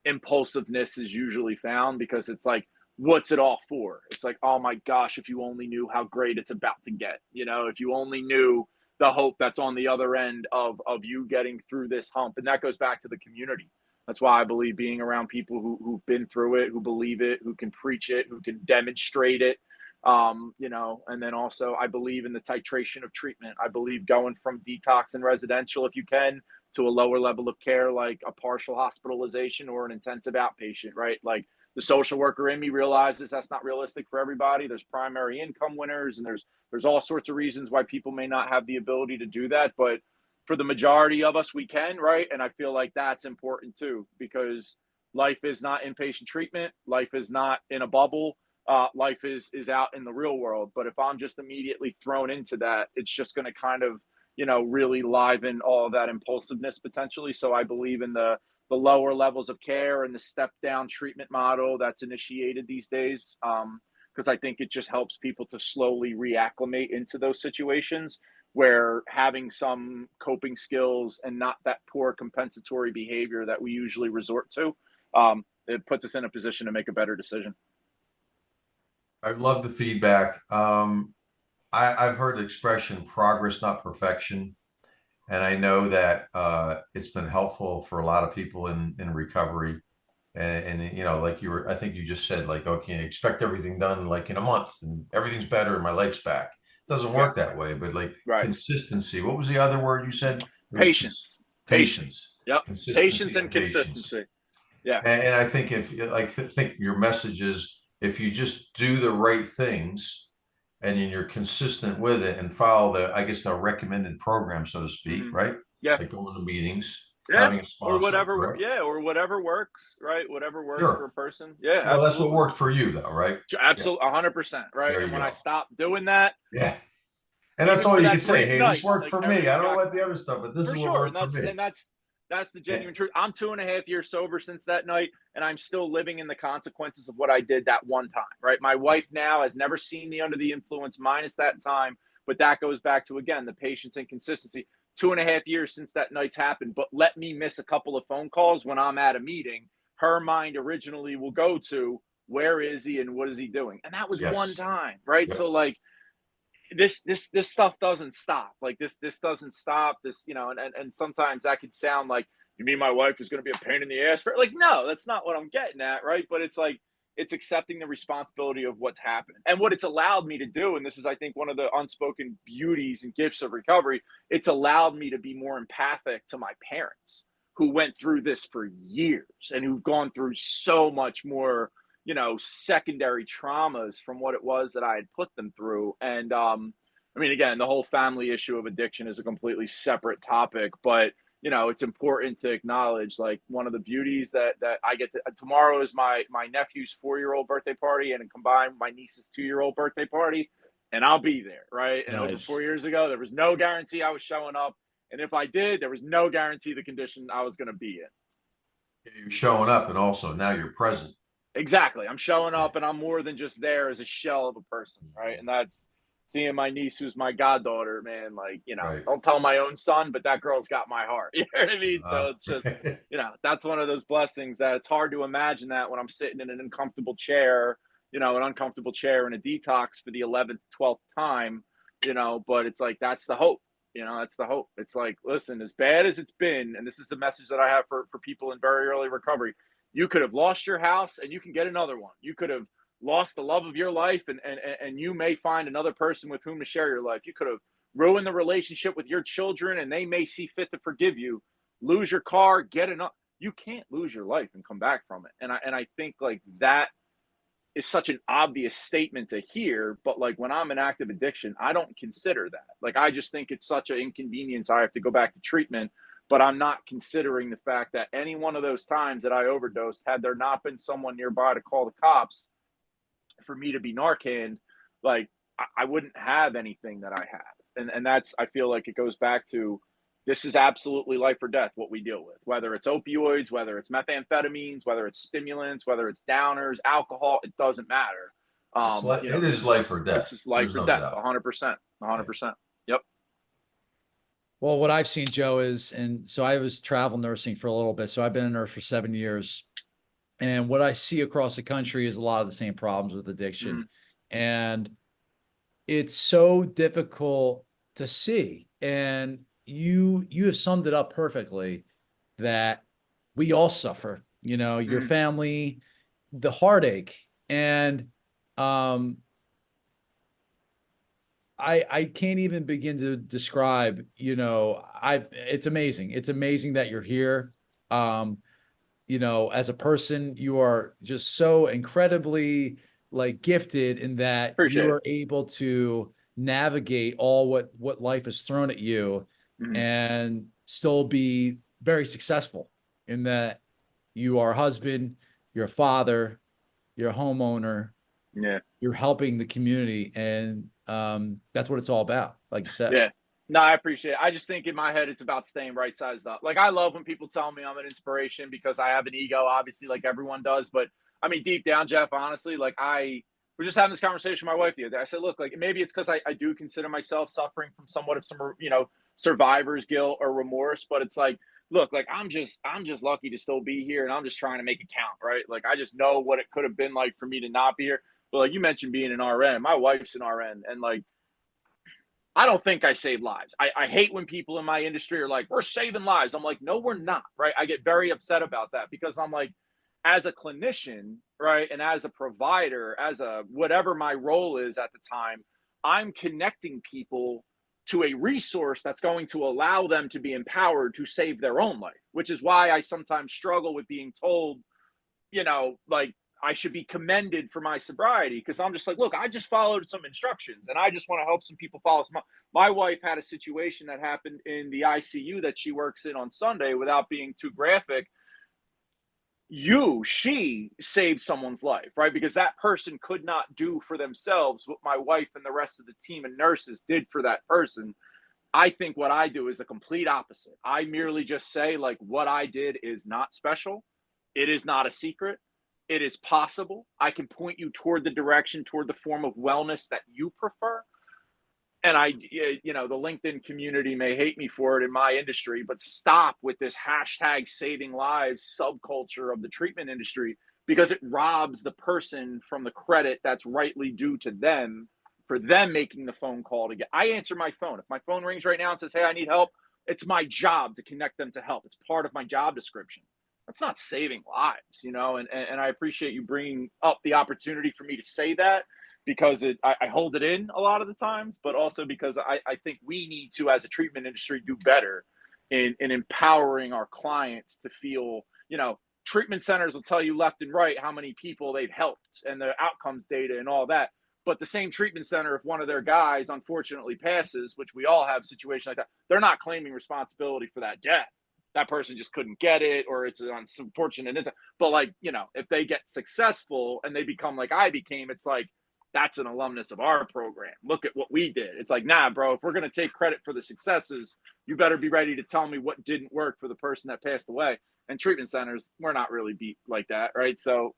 impulsiveness is usually found, because it's like, what's it all for? It's like, oh my gosh, if you only knew how great it's about to get, if you only knew the hope that's on the other end of you getting through this hump. And that goes back to the community. That's why I believe being around people who've been through it, who believe it, who can preach it, who can demonstrate it. You know, and then also I believe in the titration of treatment. I believe going from detox and residential, if you can, to a lower level of care, like a partial hospitalization or an intensive outpatient, right? Like the social worker in me realizes that's not realistic for everybody. There's primary income winners, and there's all sorts of reasons why people may not have the ability to do that. But for the majority of us, we can, right? And I feel like that's important too, because life is not inpatient treatment. Life is not in a bubble. Life is out in the real world. But if I'm just immediately thrown into that, it's just going to kind of, you know, really liven all of that impulsiveness potentially. So I believe in the lower levels of care and the step down treatment model that's initiated these days. Because I think it just helps people to slowly reacclimate into those situations where having some coping skills and not that poor compensatory behavior that we usually resort to, it puts us in a position to make a better decision. I love the feedback. I've heard the expression progress, not perfection. And I know that it's been helpful for a lot of people in recovery. And you know, like I think you just said, like, okay, expect everything done like in a month and everything's better and my life's back. It doesn't work that way, but like consistency. What was the other word you said? Patience. Patience. Yep. Consistency Patience and consistency. Yeah. And I think if like think your message is, if you just do the right things and you're consistent with it and follow the recommended program, so to speak, right? Yeah. Like going to meetings, yeah. having a sponsor, or whatever. correct? Yeah. Or whatever works, right? Whatever works Sure. for a person. Yeah. Well, absolutely. That's what worked for you though, right? Absolutely. 100%. Right. And when I stopped doing that. Yeah. And that's all you can say. Hey, this worked for me. I don't know about the other stuff, but this is what worked for me. And that's the genuine truth. I'm 2.5 years sober since that night, and I'm still living in the consequences of what I did that one time, right? My wife now has never seen me under the influence minus that time, but that goes back to, again, the patience and consistency. 2.5 years since that night's happened, but let me miss a couple of phone calls when I'm at a meeting. Her mind originally will go to, where is he and what is he doing? And that was one time, right? Yep. So like, this stuff doesn't stop. Like this doesn't stop. This, you know, and sometimes that could sound like, you mean my wife is going to be a pain in the ass for it? Like, no, that's not what I'm getting at, right? But it's like, it's accepting the responsibility of what's happened and what it's allowed me to do. And this is, I think, one of the unspoken beauties and gifts of recovery. It's allowed me to be more empathic to my parents who went through this for years and who've gone through so much more, you know, secondary traumas from what it was that I had put them through. And I mean, again, the whole family issue of addiction is a completely separate topic, but you know, it's important to acknowledge, like, one of the beauties that I get to, tomorrow is my nephew's 4-year-old birthday party, and combined my niece's 2-year-old birthday party, and I'll be there, right? And over 4 years ago, there was no guarantee I was showing up, and if I did, there was no guarantee the condition I was going to be in. You're showing up, and also now you're present. Exactly. I'm showing up, and I'm more than just there as a shell of a person, right? And that's seeing my niece, who's my goddaughter, man. Like, you know, don't tell my own son, but that girl's got my heart. You know what I mean? So it's just, you know, that's one of those blessings that it's hard to imagine that when I'm sitting in an uncomfortable chair, you know, an uncomfortable chair in a detox for the 11th, 12th time, you know, but it's like, that's the hope. You know, that's the hope. It's like, listen, as bad as it's been, and this is the message that I have for people in very early recovery, you could have lost your house and you can get another one. You could have lost the love of your life and you may find another person with whom to share your life. You could have ruined the relationship with your children and they may see fit to forgive you. Lose your car, get enough. You can't lose your life and come back from it. And I think like that is such an obvious statement to hear, but like when I'm in active addiction, I don't consider that. Like, I just think it's such an inconvenience. I have to go back to treatment, but I'm not considering the fact that any one of those times that I overdosed, had there not been someone nearby to call the cops for me to be Narcan, like I wouldn't have anything that I have. And that's, I feel like it goes back to, this is absolutely life or death, what we deal with, whether it's opioids, whether it's methamphetamines, whether it's stimulants, whether it's downers, alcohol, it doesn't matter. It is life or death. This is life or death, 100%, 100%. Yep. Well, what I've seen, Joe, is, and so I was travel nursing for a little bit. So I've been a nurse for 7 years. And what I see across the country is a lot of the same problems with addiction. And it's so difficult to see. And you have summed it up perfectly, that we all suffer, your family, the heartache. And I can't even begin to describe, it's amazing. It's amazing that you're here. As a person, you are just so incredibly like gifted in that Appreciate you it. are able to navigate all what life has thrown at you and still be very successful in that you are a husband, you're a father, you're a homeowner, Yeah. you're helping the community. And that's what it's all about, like you said. Yeah. No, I appreciate it. I just think in my head, it's about staying right sized up. Like, I love when people tell me I'm an inspiration because I have an ego, obviously, like everyone does. But I mean, deep down, Jeff, honestly, like, we're just having this conversation with my wife the other day. I said, look, like, maybe it's because I do consider myself suffering from somewhat of some, survivor's guilt or remorse. But it's like, look, like, I'm just lucky to still be here, and I'm just trying to make it count, right? Like, I just know what it could have been like for me to not be here. But like you mentioned, being an RN, my wife's an RN, and like, I don't think I save lives. I hate when people in my industry are like, we're saving lives. I'm like, no, we're not, right? I get very upset about that because I'm like, as a clinician, right, and as a provider, as a whatever my role is at the time, I'm connecting people to a resource that's going to allow them to be empowered to save their own life, which is why I sometimes struggle with being told, like, I should be commended for my sobriety, because I'm just like, look, I just followed some instructions and I just want to help some people follow some. My wife had a situation that happened in the ICU that she works in on Sunday, without being too graphic. She saved someone's life, right? Because that person could not do for themselves what my wife and the rest of the team and nurses did for that person. I think what I do is the complete opposite. I merely just say, like, what I did is not special. It is not a secret. It is possible. I can point you toward the direction, toward the form of wellness that you prefer. And the LinkedIn community may hate me for it in my industry, but stop with this hashtag saving lives subculture of the treatment industry, because it robs the person from the credit that's rightly due to them for them making the phone call to get. I answer my phone. If my phone rings right now and says, hey, I need help, it's my job to connect them to help. It's part of my job description. That's not saving lives, and I appreciate you bringing up the opportunity for me to say that, because I hold it in a lot of the times, but also because I think we need to, as a treatment industry, do better in empowering our clients to feel, treatment centers will tell you left and right how many people they've helped and the outcomes data and all that. But the same treatment center, if one of their guys unfortunately passes, which we all have situations like that, they're not claiming responsibility for that death. That person just couldn't get it, or it's an unfortunate incident. But like, if they get successful and they become like I became, it's like, that's an alumnus of our program. Look at what we did. It's like, nah, bro, if we're going to take credit for the successes, you better be ready to tell me what didn't work for the person that passed away. And treatment centers, we're not really beat like that, right? So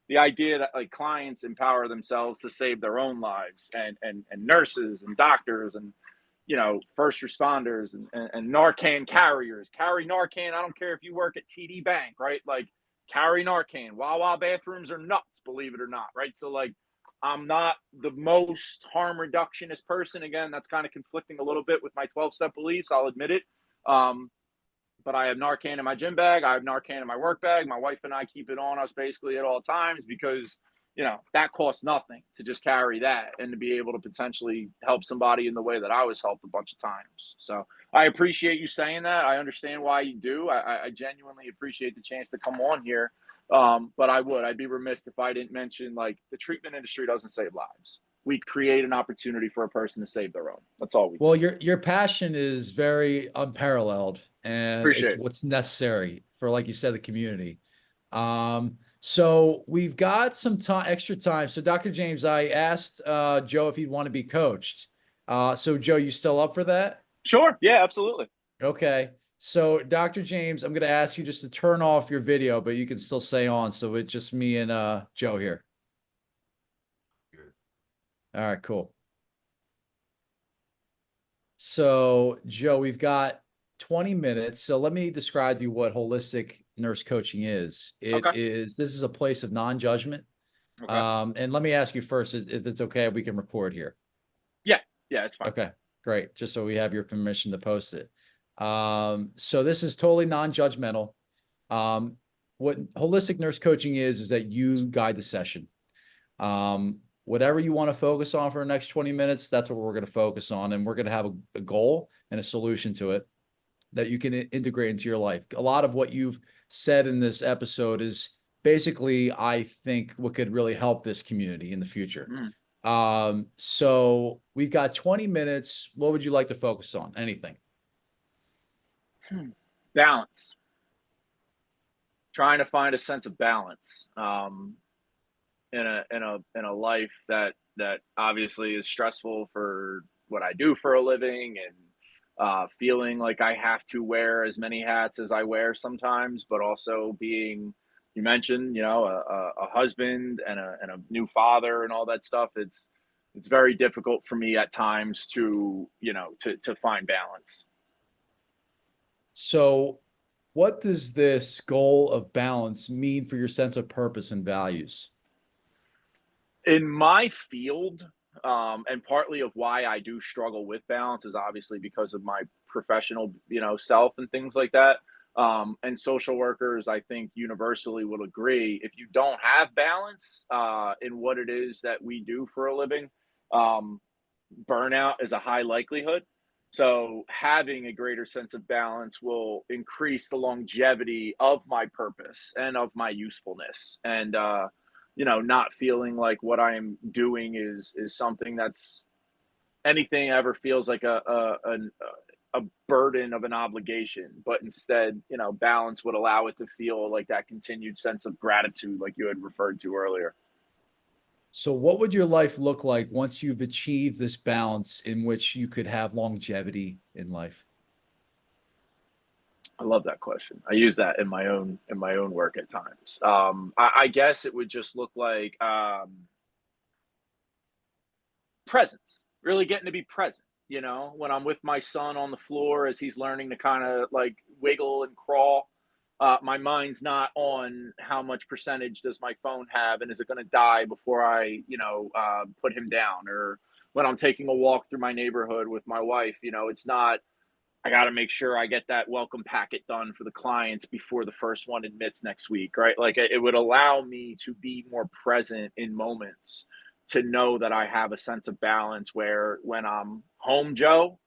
the idea that like clients empower themselves to save their own lives, and nurses and doctors and first responders and Narcan carriers carry Narcan. I don't care if you work at TD Bank, right? Like, carry Narcan. Wawa bathrooms are nuts, believe it or not, right? So like, I'm not the most harm reductionist person. Again, that's kind of conflicting a little bit with my 12-step beliefs, I'll admit it. But I have Narcan in my gym bag. I have Narcan in my work bag. My wife and I keep it on us basically at all times, because that costs nothing to just carry that and to be able to potentially help somebody in the way that I was helped a bunch of times. So I appreciate you saying that. I understand why you do. I genuinely appreciate the chance to come on here. But I'd be remiss if I didn't mention, like, the treatment industry doesn't save lives. We create an opportunity for a person to save their own. That's all we do. Well, your passion is very unparalleled, and it's Appreciate it. what's necessary for, like you said, the community. So we've got some time, extra time. So Dr. James, I asked Joe if he'd want to be coached. So Joe, you still up for that? Sure. Yeah, absolutely. Okay. So Dr. James, I'm going to ask you just to turn off your video, but you can still stay on. So it's just me and Joe here. Good. All right, cool. So Joe, we've got 20 minutes. So let me describe to you what holistic nurse coaching is. Okay. This is a place of non-judgment. Okay. And let me ask you first, if it's okay, we can record here. Yeah. Yeah, it's fine. Okay. Great. Just so we have your permission to post it. So this is totally non-judgmental. What holistic nurse coaching is that you guide the session. Whatever you want to focus on for the next 20 minutes, that's what we're going to focus on. And we're going to have a goal and a solution to it that you can integrate into your life. A lot of what you've said in this episode is basically, I think, what could really help this community in the future. So we've got 20 minutes. What would you like to focus on? Anything? Balance. Trying to find a sense of balance in a life that obviously is stressful for what I do for a living, and feeling like I have to wear as many hats as I wear sometimes, but also being, you mentioned, a husband and a new father and all that stuff. It's very difficult for me at times to find balance. So what does this goal of balance mean for your sense of purpose and values? In my field, and partly of why I do struggle with balance is obviously because of my professional, self and things like that. And social workers, I think, universally will agree, if you don't have balance in what it is that we do for a living, burnout is a high likelihood. So having a greater sense of balance will increase the longevity of my purpose and of my usefulness. And not feeling like what I am doing is something that's anything ever feels like a burden of an obligation, but instead, balance would allow it to feel like that continued sense of gratitude, like you had referred to earlier. So what would your life look like once you've achieved this balance in which you could have longevity in life? I love that question. I use that in my own work at times. I guess it would just look like presence, really getting to be present. When I'm with my son on the floor as he's learning to kind of like wiggle and crawl, my mind's not on how much percentage does my phone have and is it going to die before I, put him down. Or when I'm taking a walk through my neighborhood with my wife, it's not, I got to make sure I get that welcome packet done for the clients before the first one admits next week, right? Like it would allow me to be more present in moments, to know that I have a sense of balance where when I'm home, Joe,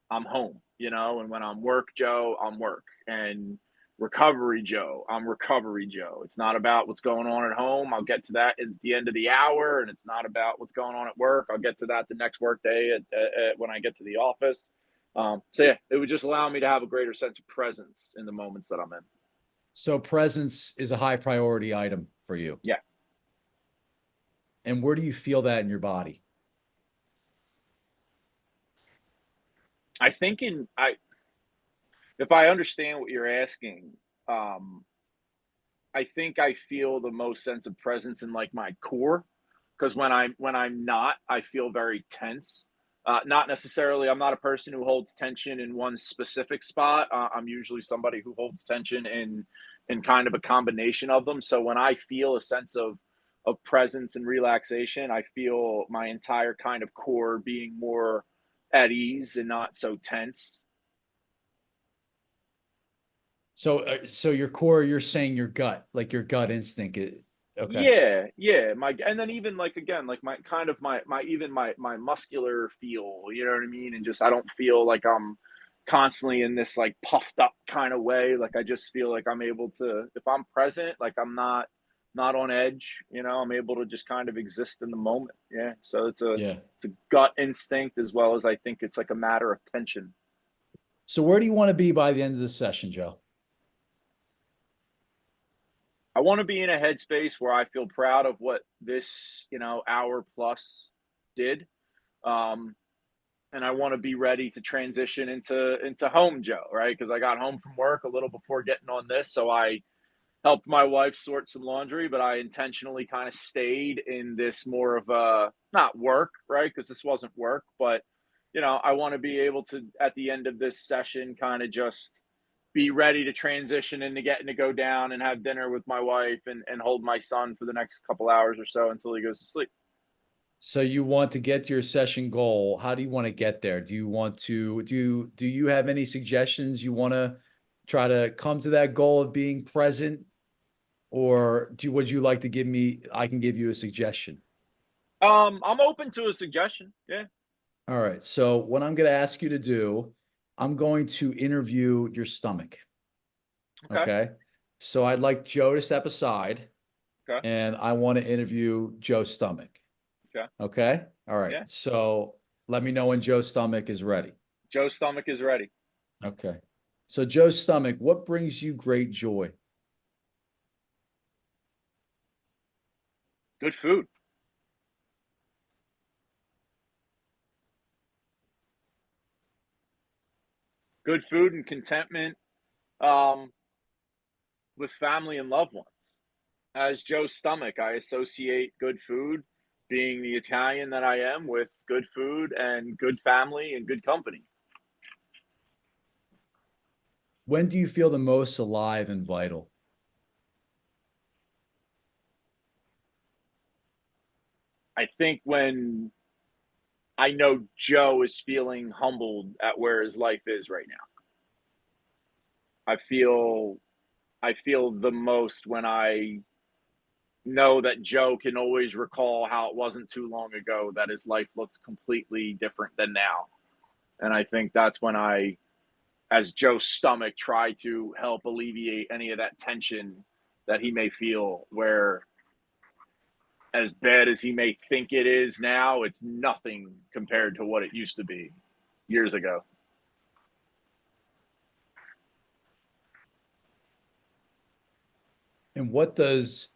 I'm home, and when I'm work, Joe, I'm work. And recovery, Joe, I'm recovery, Joe. It's not about what's going on at home. I'll get to that at the end of the hour. And it's not about what's going on at work. I'll get to that the next work day when I get to the office. So yeah, it would just allow me to have a greater sense of presence in the moments that I'm in. So presence is a high priority item for you. Yeah. And where do you feel that in your body? I think if I understand what you're asking, I think I feel the most sense of presence in like my core, because when I'm not, I feel very tense. Not necessarily, I'm not a person who holds tension in one specific spot. I'm usually somebody who holds tension in kind of a combination of them. So when I feel a sense of presence and relaxation, I feel my entire kind of core being more at ease and not so tense. So your core, you're saying your gut, like your gut instinct. Okay. Yeah. And then even like again, like my kind of my even my muscular feel, you know what I mean? And just I don't feel like I'm constantly in this like puffed up kind of way. Like I just feel like I'm able to, if I'm present, like I'm not on edge, I'm able to just kind of exist in the moment. Yeah. So Yeah. it's a gut instinct as well as I think it's like a matter of tension. So where do you want to be by the end of the session, Joe? I want to be in a headspace where I feel proud of what this, hour plus did. Um, and I want to be ready to transition into home, Joe, right? Because I got home from work a little before getting on this. So I helped my wife sort some laundry, but I intentionally kind of stayed in this more of a not work, right? Because this wasn't work, but I want to be able to at the end of this session kind of just be ready to transition into getting to go down and have dinner with my wife and hold my son for the next couple hours or so until he goes to sleep. So you want to get to your session goal. How do you want to get there? Do you want to do you have any suggestions you want to try to come to that goal of being present? Or would you like to give me, I can give you a suggestion. I'm open to a suggestion. Yeah. All right. So what I'm going to ask you to do, I'm going to interview your stomach. Okay. Okay. So I'd like Joe to step aside Okay. and I want to interview Joe's stomach. Okay. Okay. All right. Yeah. So let me know when Joe's stomach is ready. Joe's stomach is ready. Okay. So Joe's stomach, what brings you great joy? Good food. Good food and contentment um, with family and loved ones. As Joe's stomach, I associate good food, being the Italian that I am, with good food and good family and good company. When do you feel the most alive and vital? I think when I know Joe is feeling humbled at where his life is right now. I feel I feel the most when I know that Joe can always recall how it wasn't too long ago that his life looks completely different than now. And I think that's when I, as Joe's stomach, try to help alleviate any of that tension that he may feel, where as bad as he may think it is now, it's nothing compared to what it used to be years ago. And what does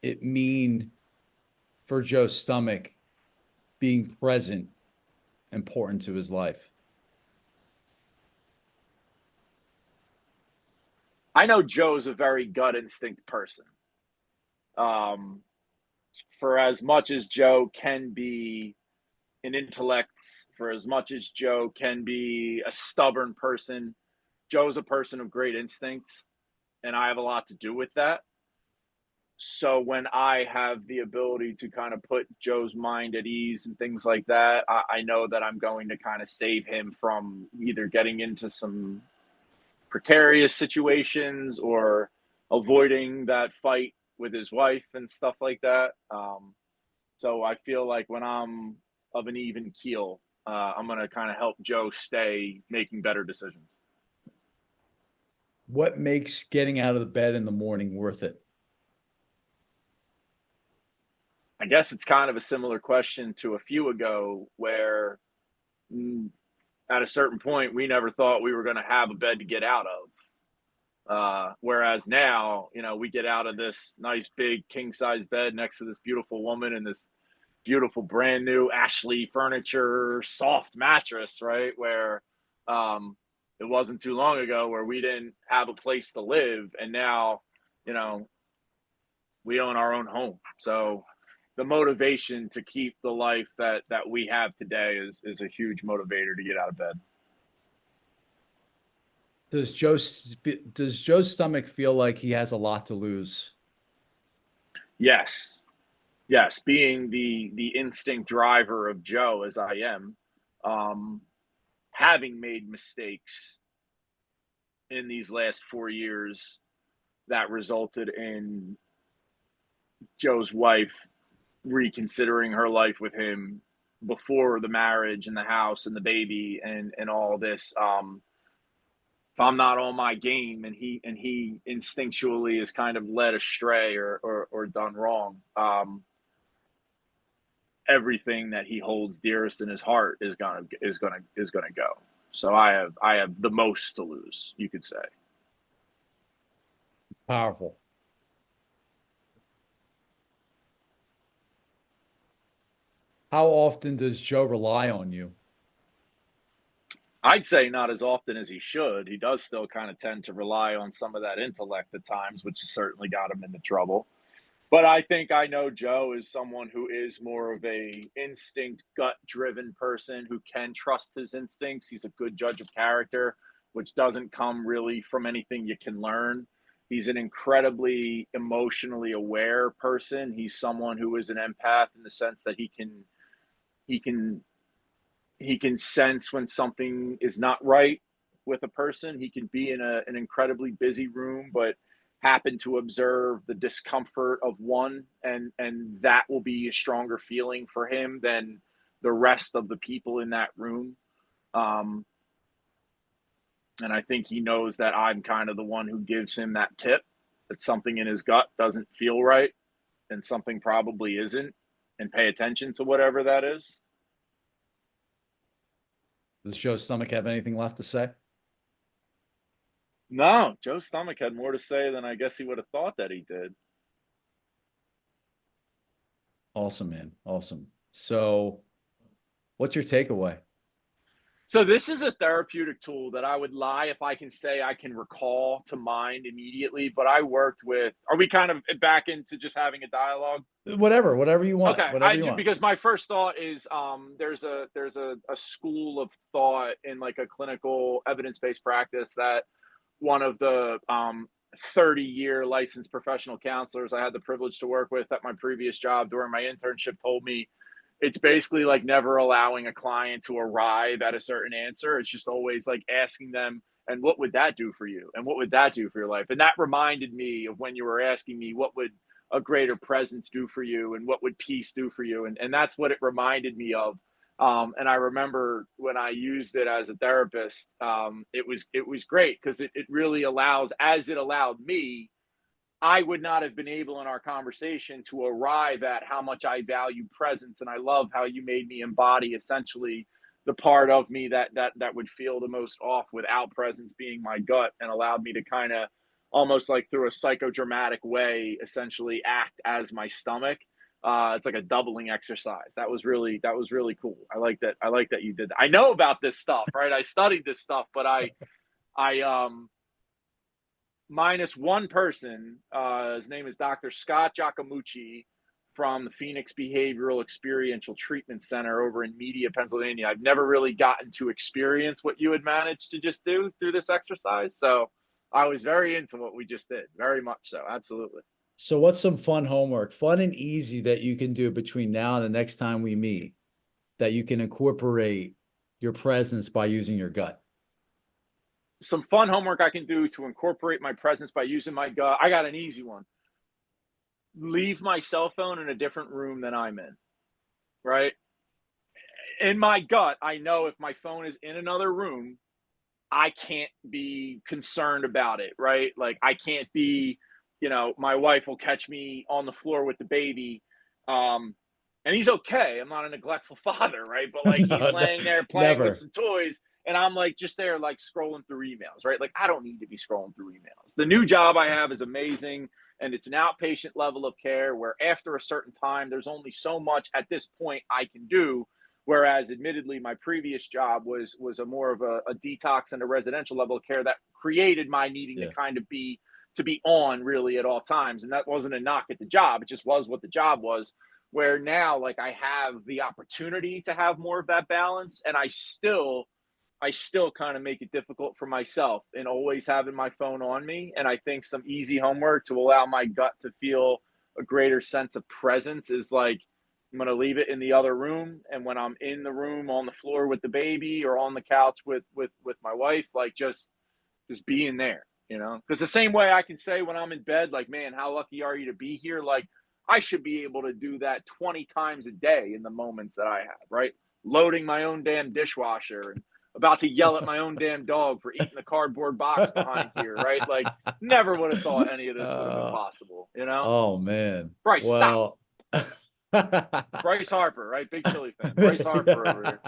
it mean for Joe's stomach being present important to his life? I know Joe's a very gut instinct person. Um, for as much as Joe can be an intellect, for as much as Joe can be a stubborn person, Joe's a person of great instinct, and I have a lot to do with that. So when I have the ability to kind of put Joe's mind at ease and things like that, I know that I'm going to kind of save him from either getting into some precarious situations or avoiding that fight with his wife and stuff like that. So I feel like when I'm of an even keel, I'm going to kind of help Joe stay making better decisions. What makes getting out of the bed in the morning worth it? I guess it's kind of a similar question to a few ago, where at a certain point we never thought we were going to have a bed to get out of. Whereas now, we get out of this nice big king size bed next to this beautiful woman and this beautiful brand new Ashley furniture, soft mattress, right? Where it wasn't too long ago where we didn't have a place to live, and now, you know, we own our own home. So the motivation to keep the life that we have today is a huge motivator to get out of bed. Does Joe's stomach feel like he has a lot to lose? Yes, yes, being the instinct driver of Joe as I am, um, having made mistakes in these last 4 years that resulted in Joe's wife reconsidering her life with him before the marriage and the house and the baby and all this. If I'm not on my game and he instinctually is kind of led astray or done wrong, everything that he holds dearest in his heart is gonna go. So I have the most to lose, you could say. Powerful. How often does Joe rely on you? I'd say not as often as he should. He does still kind of tend to rely on some of that intellect at times, which has certainly got him into trouble. But I think I know Joe is someone who is more of a instinct, gut driven person who can trust his instincts. He's a good judge of character, which doesn't come really from anything you can learn. He's an incredibly emotionally aware person. He's someone who is an empath in the sense that he can he can sense when something is not right with a person. He can be in an incredibly busy room, but happen to observe the discomfort of one, and that will be a stronger feeling for him than the rest of the people in that room. And I think he knows that I'm kind of the one who gives him that tip that something in his gut doesn't feel right and something probably isn't, and pay attention to whatever that is. Does Joe's stomach have anything left to say? No, Joe's stomach had more to say than I guess he would have thought that he did. Awesome, man. Awesome. So what's your takeaway? So this is a therapeutic tool that I would lie if I can say I can recall to mind immediately, but I worked with, are we kind of back into just having a dialogue? Whatever you want. Okay, Whatever you want. because my first thought is there's a school of thought in like a clinical evidence-based practice that one of the 30-year licensed professional counselors I had the privilege to work with at my previous job during my internship told me it's basically like never allowing a client to arrive at a certain answer. It's just always like asking them, and what would that do for you? And what would that do for your life? And that reminded me of when you were asking me, what would a greater presence do for you? And what would peace do for you? And that's what it reminded me of. And I remember when I used it as a therapist, it was great because it really allows, as it allowed me, I would not have been able in our conversation to arrive at how much I value presence. And I love how you made me embody essentially the part of me that would feel the most off without presence being my gut, and allowed me to kind of almost like through a psychodramatic way, essentially act as my stomach. It's like a doubling exercise. That was really cool. I like that. I like that you did that. I know about this stuff, right? I studied this stuff, but I minus one person. His name is Dr. Scott Giacomucci from the Phoenix Behavioral Experiential Treatment Center over in Media, Pennsylvania. I've never really gotten to experience what you had managed to just do through this exercise. So I was very into what we just did. Very much so. Absolutely. So what's some fun homework, fun and easy, that you can do between now and the next time we meet, that you can incorporate your presence by using your gut? Some fun homework I can do to incorporate my presence by using my gut. I got an easy one. Leave my cell phone in a different room than I'm in, right? In my gut, I know if my phone is in another room, I can't be concerned about it, right? Like I can't be, my wife will catch me on the floor with the baby. And he's okay. I'm not a neglectful father, right? But like he's laying there playing with some toys, and I'm like just there like scrolling through emails, right? Like I don't need to be scrolling through emails. The new job I have is amazing, and it's an outpatient level of care where after a certain time, there's only so much at this point I can do. Whereas admittedly, my previous job was a more of a detox and a residential level of care that created my needing to kind of be on really at all times. And that wasn't a knock at the job. It just was what the job was. Where now, like I have the opportunity to have more of that balance, and I still kind of make it difficult for myself in always having my phone on me. And I think some easy homework to allow my gut to feel a greater sense of presence is like, I'm going to leave it in the other room. And when I'm in the room on the floor with the baby or on the couch with my wife, like just being there, because the same way I can say when I'm in bed, like, man, how lucky are you to be here? Like, I should be able to do that 20 times a day in the moments that I have, right? Loading my own damn dishwasher and about to yell at my own damn dog for eating the cardboard box behind here, right? Like, never would have thought any of this would have been possible, Oh, man. Bryce, well, stop. Bryce Harper, right? Big Philly fan. Bryce Harper over here.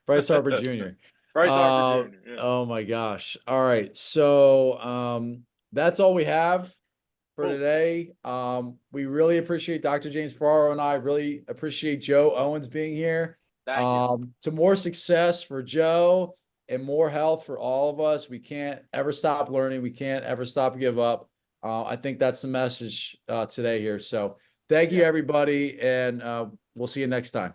Bryce Harper Jr. Bryce Harper Jr. Yeah. Oh, my gosh. All right. So that's all we have for today. We really appreciate Dr. James Farrow, and I really appreciate Joe Owens being here. Thank you. To more success for Joe and more health for all of us. We can't ever stop learning. We can't ever stop give up. I think that's the message today here. So thank you, everybody, and we'll see you next time.